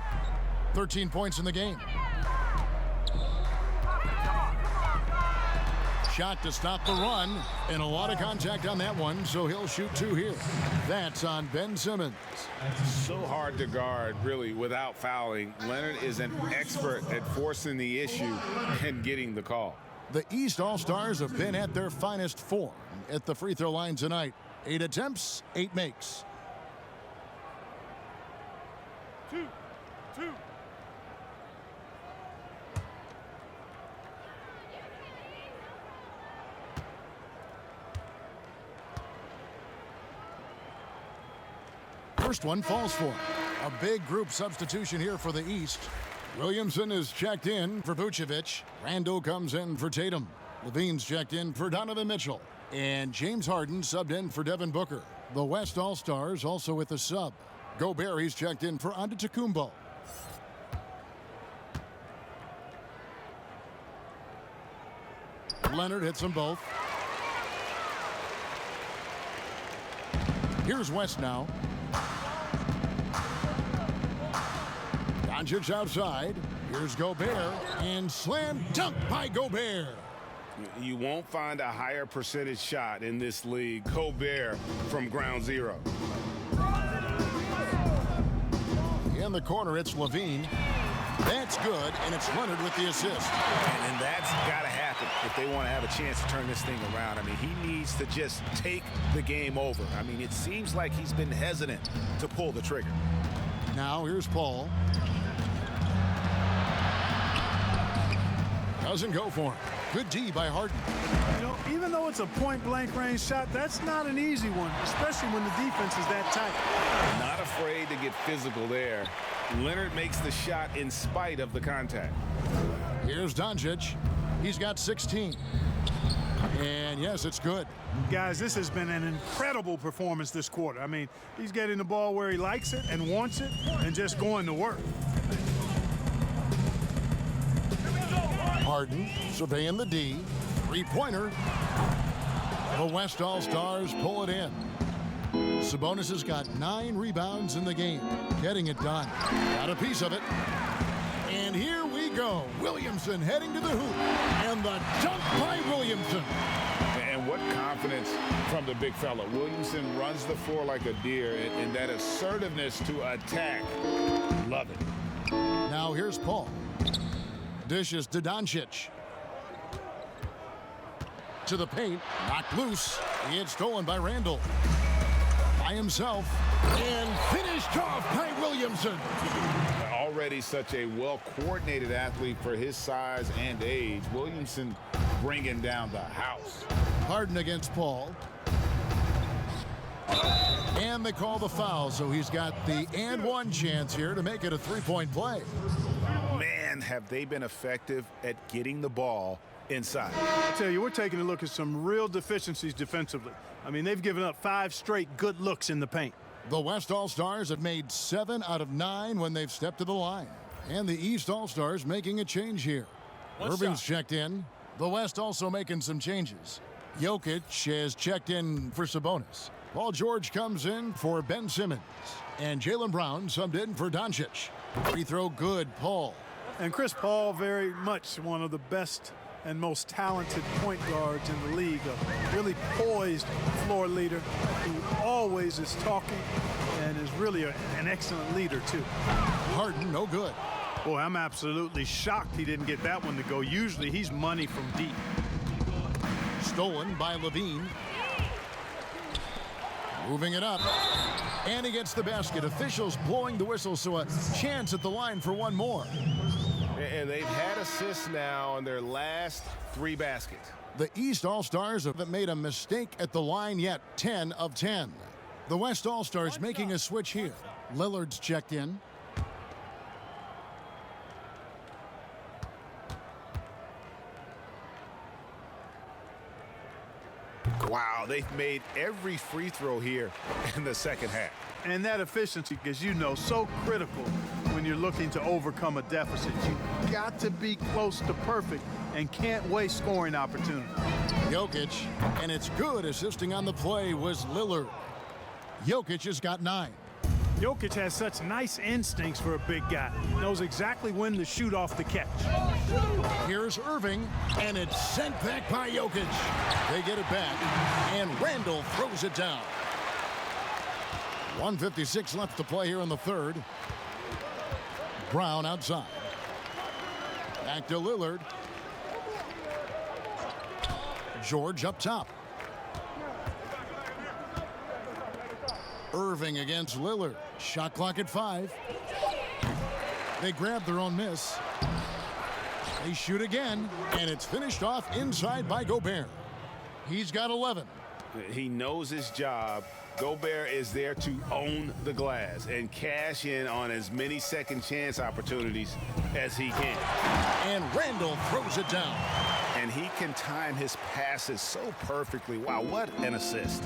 13 points in the game. Shot to stop the run, and a lot of contact on that one, so he'll shoot 2 here. That's on Ben Simmons. So hard to guard, really, without fouling. Leonard is an expert at forcing the issue and getting the call. The East All-Stars have been at their finest form at the free throw line tonight. 8 attempts, 8 makes. 2. First one falls for him. A big group substitution here for the East. Williamson is checked in for Vucevic. Randall comes in for Tatum. Levine's checked in for Donovan Mitchell. And James Harden subbed in for Devin Booker. The West All-Stars also with a sub. Gobert, he's checked in for Antetokounmpo. Leonard hits them both. Here's West now. Doncic outside. Here's Gobert. And slam dunk by Gobert. You won't find a higher percentage shot in this league. Gobert from ground zero. In the corner, it's Levine. That's good, and it's Leonard with the assist. And that's got to happen if they want to have a chance to turn this thing around. I mean, he needs to just take the game over. I mean, it seems like he's been hesitant to pull the trigger. Now here's Paul. Doesn't go for him. Good D by Harden. You know, even though it's a point-blank range shot, that's not an easy one, especially when the defense is that tight. Not afraid to get physical there. Leonard makes the shot in spite of the contact. Here's Doncic. He's got 16. And yes, it's good. Guys, this has been an incredible performance this quarter. I mean, he's getting the ball where he likes it and wants it and just going to work. Harden surveying the D. Three-pointer. The West All-Stars pull it in. Sabonis has got 9 rebounds in the game. Getting it done. Got a piece of it. And here we go. Williamson heading to the hoop. And the dunk by Williamson. And what confidence from the big fella. Williamson runs the floor like a deer, and that assertiveness to attack. Love it. Now here's Paul. Dishes to Doncic. To the paint. Knocked loose. It's stolen by Randall. By himself. And finished off by Williamson. Already such a well-coordinated athlete for his size and age. Williamson bringing down the house. Harden against Paul. And they call the foul, so he's got the and one chance here to make it a three-point play. Man, have they been effective at getting the ball inside. I tell you, we're taking a look at some real deficiencies defensively. I mean, they've given up 5 straight good looks in the paint. The West All-Stars have made 7 out of 9 when they've stepped to the line. And the East All-Stars making a change here. Irving's checked in. The West also making some changes. Jokic has checked in for Sabonis. Paul George comes in for Ben Simmons. And Jaylen Brown subbed in for Doncic. Free throw good, Paul. And Chris Paul, very much one of the best and most talented point guards in the league. A really poised floor leader who always is talking and is really an excellent leader, too. Harden, no good. Boy, I'm absolutely shocked he didn't get that one to go. Usually he's money from deep. Stolen by Levine. Moving it up. And he gets the basket. Officials blowing the whistle, so a chance at the line for one more. And they've had assists now on their last 3 baskets. The East All-Stars haven't made a mistake at the line yet. 10 of 10. The West All-Stars making a switch here. Lillard's checked in. Wow, they've made every free throw here in the second half. And that efficiency, as you know, so critical when you're looking to overcome a deficit. You got to be close to perfect and can't waste scoring opportunity. Jokic, and it's good. Assisting on the play was Lillard. Jokic has got 9. Jokic has such nice instincts for a big guy. Knows exactly when to shoot off the catch. Here's Irving, and it's sent back by Jokic. They get it back, and Randall throws it down. 1:56 left to play here in the third. Brown outside. Back to Lillard. George up top. Irving against Lillard. Shot clock at 5. They grab their own miss. They shoot again, and it's finished off inside by Gobert. He's got 11. He knows his job Gobert is there to own the glass and cash in on as many second chance opportunities as he can. And Randall throws it down. And he can time his passes so perfectly. Wow, what an assist.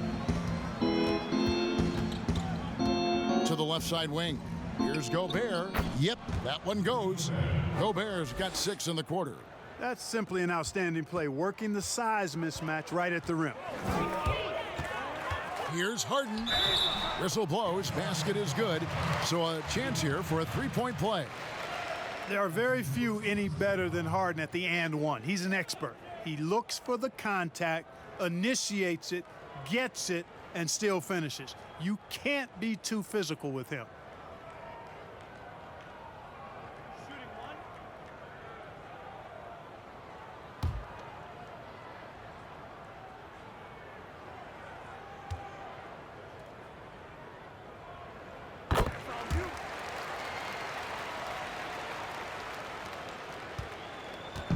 To the left side wing. Here's Gobert. Yep, that one goes. Gobert's got 6 in the quarter. That's simply an outstanding play, working the size mismatch right at the rim. Here's Harden. Whistle blows. Basket is good. So a chance here for a three-point play. There are very few any better than Harden at the and one. He's an expert. He looks for the contact, initiates it, gets it, and still finishes. You can't be too physical with him.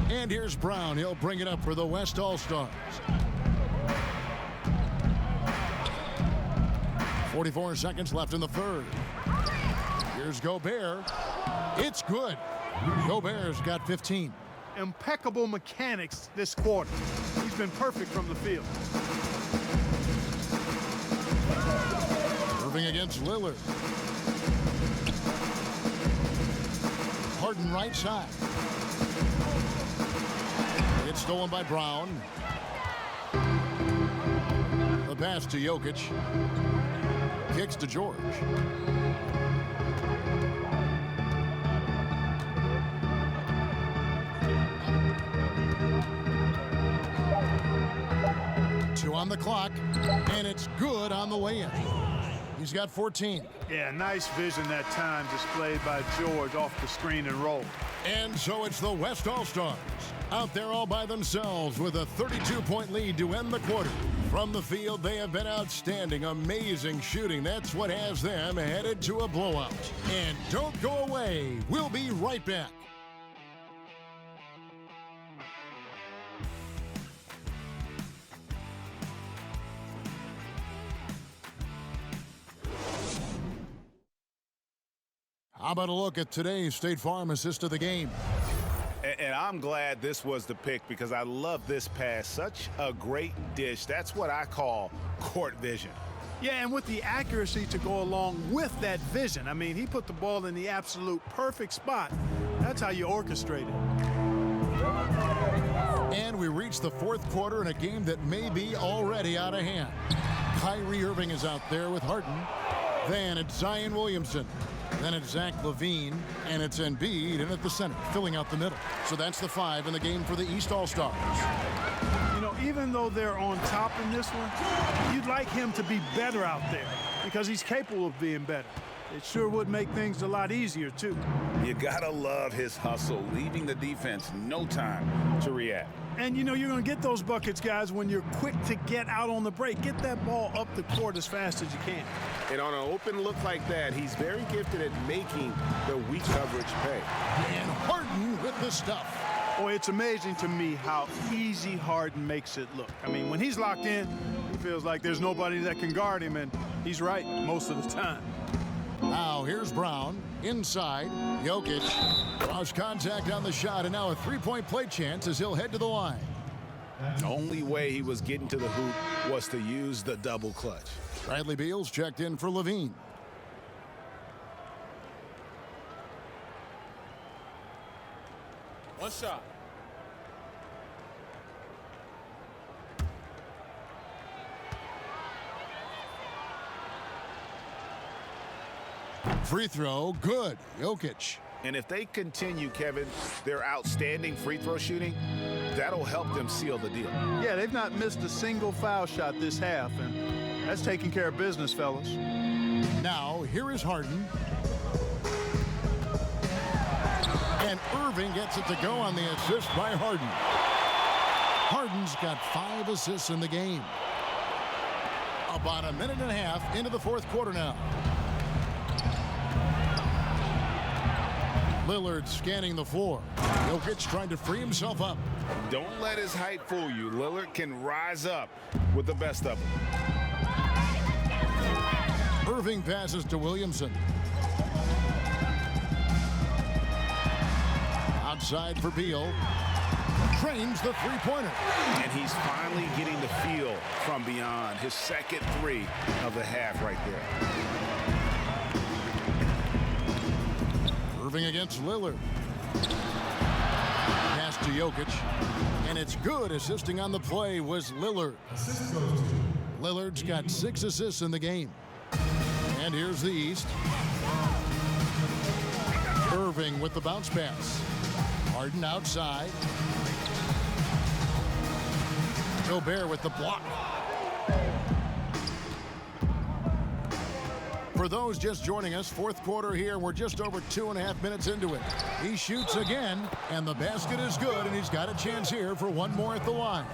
And here's Brown. He'll bring it up for the West All-Stars. 44 seconds left in the third. Here's Gobert. It's good. Gobert's got 15. Impeccable mechanics this quarter. He's been perfect from the field. Irving against Lillard. Harden right side. It's stolen by Brown. The pass to Jokic. Kicks to George. Two on the clock, and it's good on the way in. He's got 14. Yeah, nice vision that time displayed by George off the screen and roll. And so it's the West All-Stars out there all by themselves with a 32-point lead to end the quarter. From the field, they have been outstanding, amazing shooting. That's what has them headed to a blowout. And don't go away. We'll be right back. How about a look at today's State Farm assist of the game? And I'm glad this was the pick because I love this pass. Such a great dish. That's what I call court vision. Yeah, and with the accuracy to go along with that vision. I mean, he put the ball in the absolute perfect spot. That's how you orchestrate it. And we reach the fourth quarter in a game that may be already out of hand. Kyrie Irving is out there with Harden. Then it's Zion Williamson. Then it's Zach LaVine, and it's Embiid in at the center, filling out the middle. So that's the 5 in the game for the East All-Stars. You know, even though they're on top in this one, you'd like him to be better out there because he's capable of being better. It sure would make things a lot easier, too. You gotta love his hustle, leaving the defense no time to react. And, you know, you're going to get those buckets, guys, when you're quick to get out on the break. Get that ball up the court as fast as you can. And on an open look like that, he's very gifted at making the weak coverage pay. And Harden with the stuff. Boy, it's amazing to me how easy Harden makes it look. I mean, when he's locked in, he feels like there's nobody that can guard him, and he's right most of the time. Now here's Brown inside. Jokic draws contact on the shot, and now a three-point play chance as he'll head to the line. The only way he was getting to the hoop was to use the double clutch. Bradley Beal's checked in for LaVine. One shot. Free throw, good. Jokic. And if they continue, Kevin, their outstanding free throw shooting, that'll help them seal the deal. Yeah, they've not missed a single foul shot this half, and that's taking care of business, fellas. Now, here is Harden. And Irving gets it to go on the assist by Harden. Harden's got 5 assists in the game. About a minute and a half into the fourth quarter now. Lillard scanning the floor. Jokic trying to free himself up. Don't let his height fool you. Lillard can rise up with the best of them. Irving passes to Williamson. Outside for Beal. Trains the three-pointer. And he's finally getting the feel from beyond. His second three of the half right there. Irving against Lillard. Pass to Jokic. And it's good. Assisting on the play was Lillard. Lillard's got 6 assists in the game. And here's the East. Irving with the bounce pass. Harden outside. Gobert with the block. For those just joining us, fourth quarter here. We're just over 2.5 minutes into it. He shoots again, and the basket is good, and he's got a chance here for one more at the line.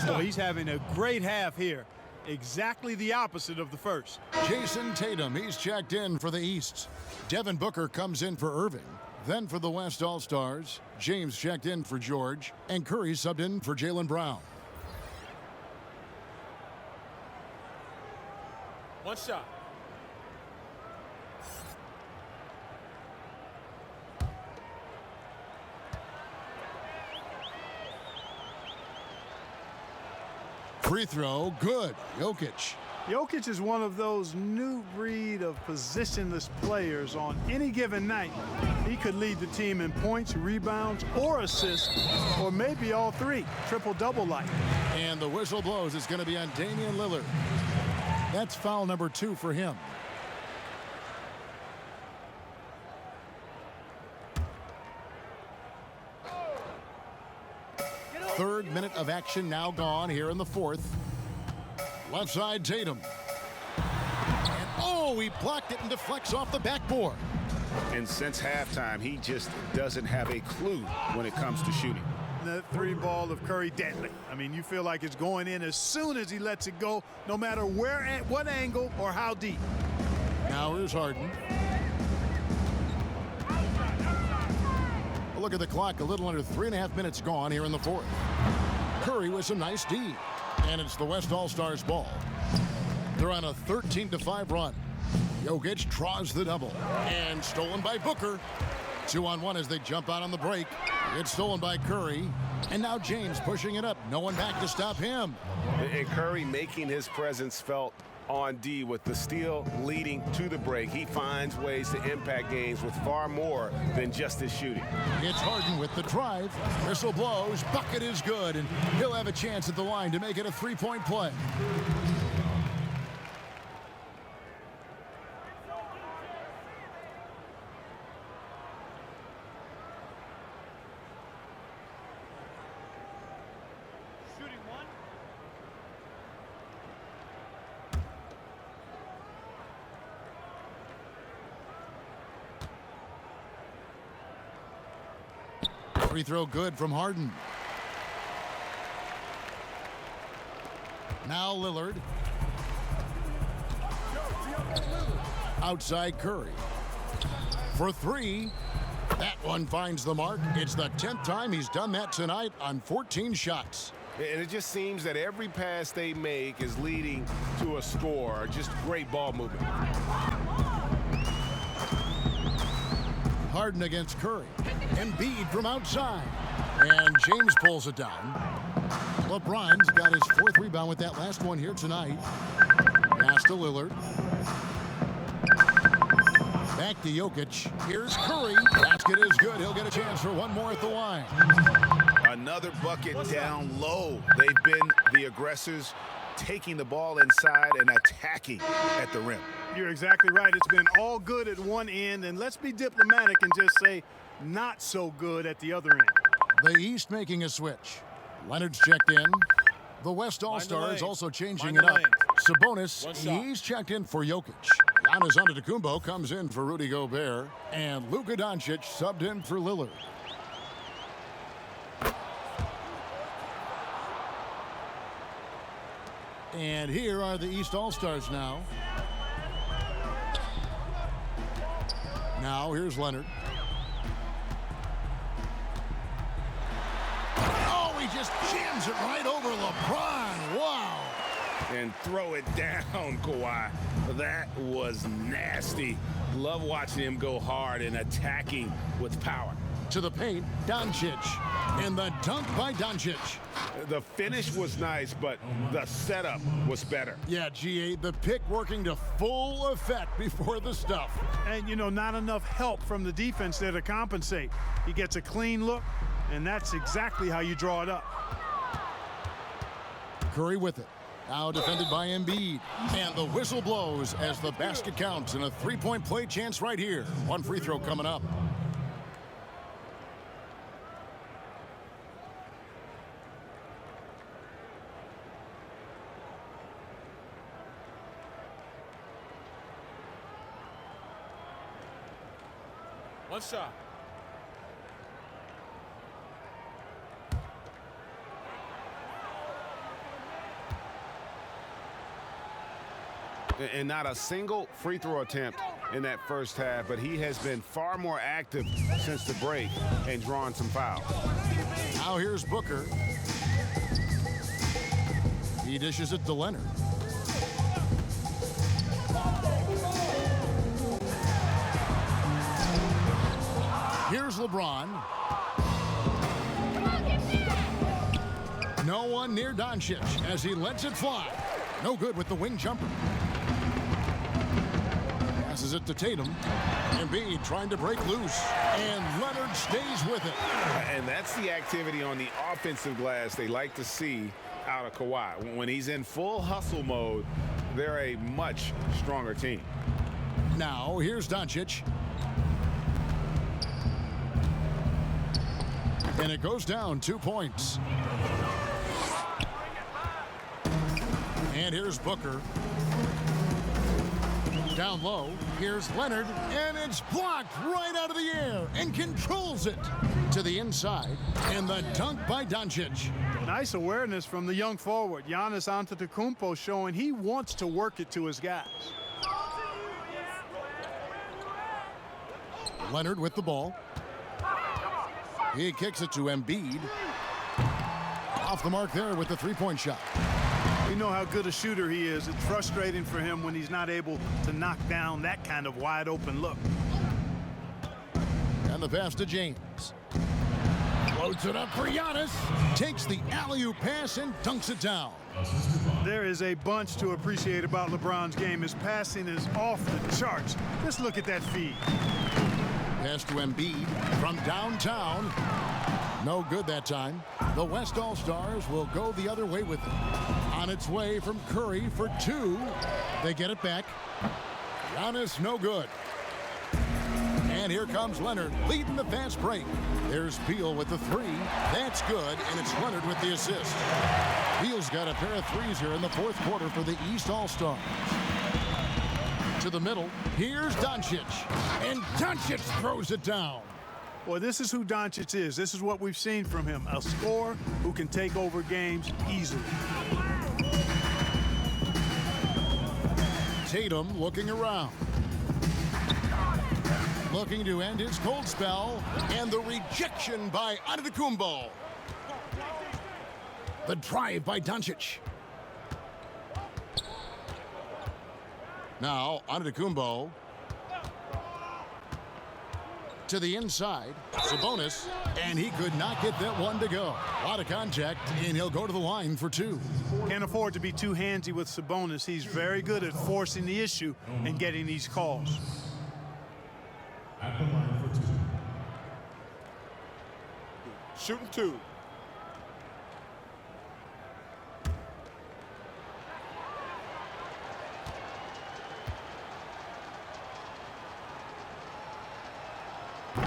So he's having a great half here. Exactly the opposite of the first. Jason Tatum, he's checked in for the East. Devin Booker comes in for Irving. Then for the West All-Stars, James checked in for George, and Curry subbed in for Jaylen Brown. One shot. Free throw, good. Jokic. Jokic is one of those new breed of positionless players. On any given night, he could lead the team in points, rebounds, or assists, or maybe all three. Triple-double like. And the whistle blows. It's going to be on Damian Lillard. That's foul number 2 for him. Third minute of action now gone here in the fourth. Left side, Tatum. And oh, he blocked it and deflects off the backboard. And since halftime, he just doesn't have a clue when it comes to shooting. That three ball of Curry, deadly. I mean, you feel like it's going in as soon as he lets it go, no matter where, at what angle, or how deep. Now here's Harden. A look at the clock, a little under 3.5 minutes gone here in the fourth. Curry with some nice D. And it's the West All-Stars ball. They're on a 13-5 run. Jokic draws the double. And stolen by Booker. 2-on-1 as they jump out on the break. It's stolen by Curry. And now James pushing it up. No one back to stop him. And Curry making his presence felt on D with the steal leading to the break. He finds ways to impact games with far more than just his shooting. It's Harden with the drive. Whistle blows. Bucket is good. And he'll have a chance at the line to make it a three-point play. Free throw good from Harden. Now Lillard. Outside Curry. For three. That one finds the mark. It's the 10th time he's done that tonight on 14 shots. And it just seems that every pass they make is leading to a score. Just great ball movement. Harden against Curry. Embiid from outside. And James pulls it down. LeBron's got his 4th rebound with that last one here tonight. Pass to Lillard. Back to Jokic. Here's Curry. Basket is good. He'll get a chance for one more at the line. Another bucket down low. They've been the aggressors, taking the ball inside and attacking at the rim. You're exactly right. It's been all good at one end, and let's be diplomatic and just say not so good at the other end. The East making a switch. Leonard's checked in. The West All-Stars also changing it up. Sabonis, he's checked in for Jokic. Giannis Antetokounmpo comes in for Rudy Gobert. And Luka Doncic subbed in for Lillard. And here are the East All-Stars now. Now here's Leonard. Oh, he just jams it right over LeBron. Wow. and throw it down, Kawhi. That was nasty. Love watching him go hard and attacking with power. To the paint, Doncic. And the dunk by Doncic. The finish was nice, but the setup was better. Yeah, GA, the pick working to full effect before the stuff. And, you know, not enough help from the defense there to compensate. He gets a clean look, and that's exactly how you draw it up. Curry with it. Now defended by Embiid. And the whistle blows as the basket counts and a three-point play chance right here. One free throw coming up. One shot. And not a single free throw attempt in that first half, but he has been far more active since the break and drawn some fouls. Now here's Booker. He dishes it to Leonard. Here's LeBron. No one near Doncic as he lets it fly. No good with the wing jumper. Passes it to Tatum. Embiid trying to break loose. And Leonard stays with it. And that's the activity on the offensive glass they like to see out of Kawhi. When he's in full hustle mode, they're a much stronger team. Now here's Doncic. And it goes down 2 points. And here's Booker. Down low, here's Leonard, and it's blocked right out of the air and controls it to the inside. And the dunk by Doncic. Nice awareness from the young forward. Giannis Antetokounmpo showing he wants to work it to his guys. Leonard with the ball. He kicks it to Embiid. Off the mark there with the three-point shot. You know how good a shooter he is. It's frustrating for him when he's not able to knock down that kind of wide-open look. And the pass to James. Floats it up for Giannis. Takes the alley-oop pass and dunks it down. There is a bunch to appreciate about LeBron's game. His passing is off the charts. Just look at that feed. Pass to Embiid from downtown. No good that time. The West All-Stars will go the other way with it. On its way from Curry for two. They get it back. Giannis, no good. And here comes Leonard leading the fast break. There's Beal with the three. That's good, and it's Leonard with the assist. Beal's got a pair of threes here in the fourth quarter for the East All-Stars. To the middle, here's Doncic. And Doncic throws it down. Well, this is who Doncic is. This is what we've seen from him. A scorer who can take over games easily. Tatum looking around. Looking to end his cold spell. And the rejection by Antetokounmpo. The drive by Doncic. Now, Antetokounmpo. To the inside, Sabonis, and he could not get that one to go. A lot of contact, and he'll go to the line for two. Can't afford to be too handsy with Sabonis. He's very good at forcing the issue and getting these calls. At the line for two. Shooting two.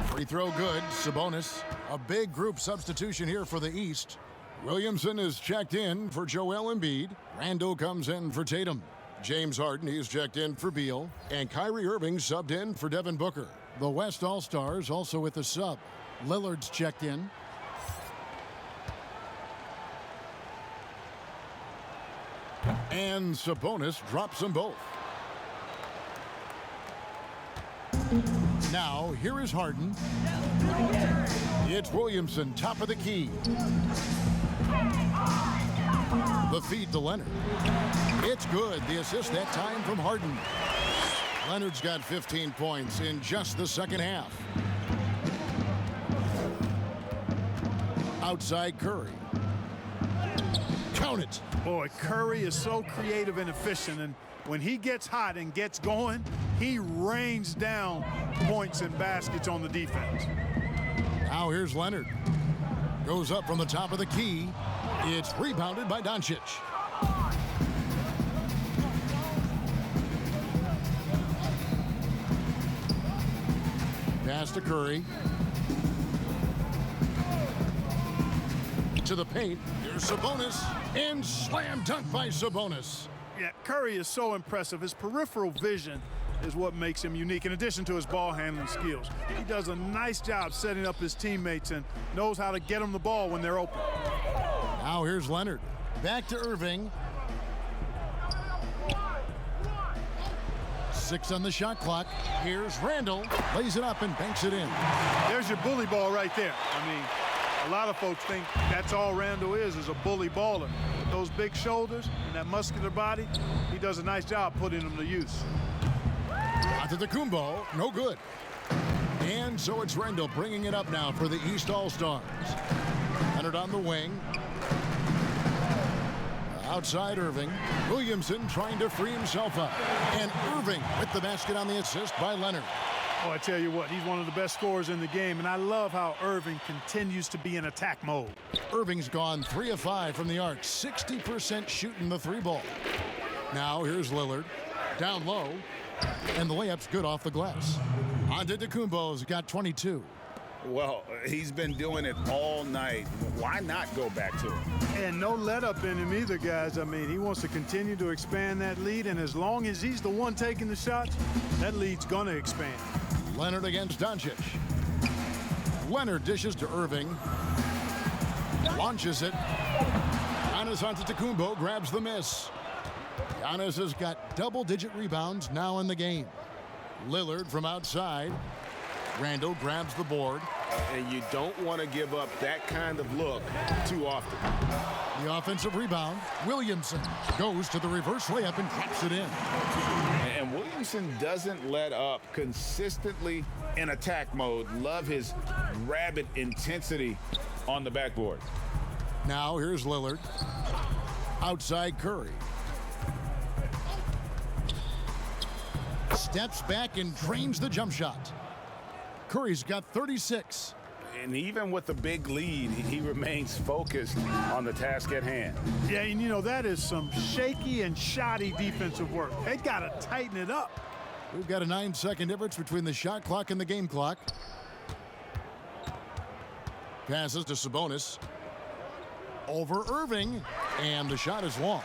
Free throw good. Sabonis. A big group substitution here for the East. Williamson is checked in for Joel Embiid. Randall comes in for Tatum. James Harden, he's checked in for Beal. And Kyrie Irving subbed in for Devin Booker. The West All-Stars also with a sub. Lillard's checked in. And Sabonis drops them both. Now, here is Harden. It's Williamson, top of the key. The feed to Leonard. It's good. The assist that time from Harden. Leonard's got 15 points in just the second half. Outside Curry. Count it. Boy, Curry is so creative and efficient, and when he gets hot and gets going, he rains down points and baskets on the defense. Now here's Leonard. Goes up from the top of the key. It's rebounded by Doncic. Pass to Curry. To the paint. Here's Sabonis. And slam dunk by Sabonis. Yeah, Curry is so impressive. His peripheral vision is what makes him unique, in addition to his ball handling skills. He does a nice job setting up his teammates and knows how to get them the ball when they're open. Now here's Leonard. Back to Irving. 6 on the shot clock. Here's Randall. Lays it up and banks it in. There's your bully ball right there. I mean, a lot of folks think that's all Randall is a bully baller. With those big shoulders and that muscular body, he does a nice job putting them to use. Antetokounmpo, no good. And so it's Randall bringing it up now for the East All-Stars. Leonard on the wing. Outside Irving. Williamson trying to free himself up. And Irving with the basket on the assist by Leonard. Oh, I tell you what, he's one of the best scorers in the game, and I love how Irving continues to be in attack mode. Irving's gone 3 of 5 from the arc, 60% shooting the 3-ball. Now here's Lillard. Down low. And the layup's good off the glass. Antetokounmpo's got 22. Well, he's been doing it all night. Why not go back to it? And no let up in him either, guys. I mean, he wants to continue to expand that lead, and as long as he's the one taking the shots, that lead's going to expand. Leonard against Doncic. Leonard dishes to Irving. Launches it. Giannis Antetokounmpo grabs the miss. Giannis has got double-digit rebounds now in the game. Lillard from outside. Randall grabs the board. And you don't want to give up that kind of look too often. The offensive rebound. Williamson goes to the reverse layup and drops it in. And Williamson doesn't let up, consistently in attack mode. Love his rabid intensity on the backboard. Now here's Lillard. Outside Curry. Steps back and drains the jump shot. Curry's got 36. And even with the big lead, he remains focused on the task at hand. Yeah, and you know, that is some shaky and shoddy defensive work. They got to tighten it up. We've got a 9-second difference between the shot clock and the game clock. Passes to Sabonis. Over Irving. And the shot is long.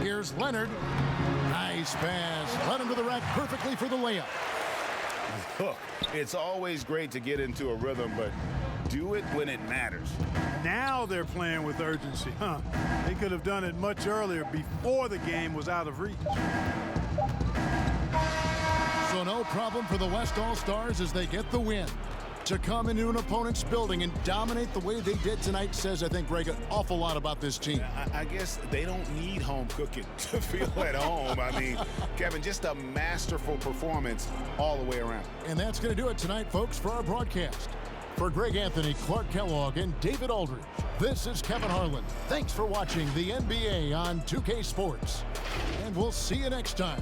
Here's Leonard. Nice pass. Led him to the rack perfectly for the layup. Look, it's always great to get into a rhythm, but do it when it matters. Now they're playing with urgency, huh? They could have done it much earlier before the game was out of reach. So no problem for the West All-Stars as they get the win. To come into an opponent's building and dominate the way they did tonight says, I think, Greg, an awful lot about this team. I guess they don't need home cooking to feel at home. I mean, Kevin, just a masterful performance all the way around. And that's going to do it tonight, folks, for our broadcast. For Greg Anthony, Clark Kellogg, and David Aldridge, this is Kevin Harlan. Thanks for watching the NBA on 2K Sports. And we'll see you next time.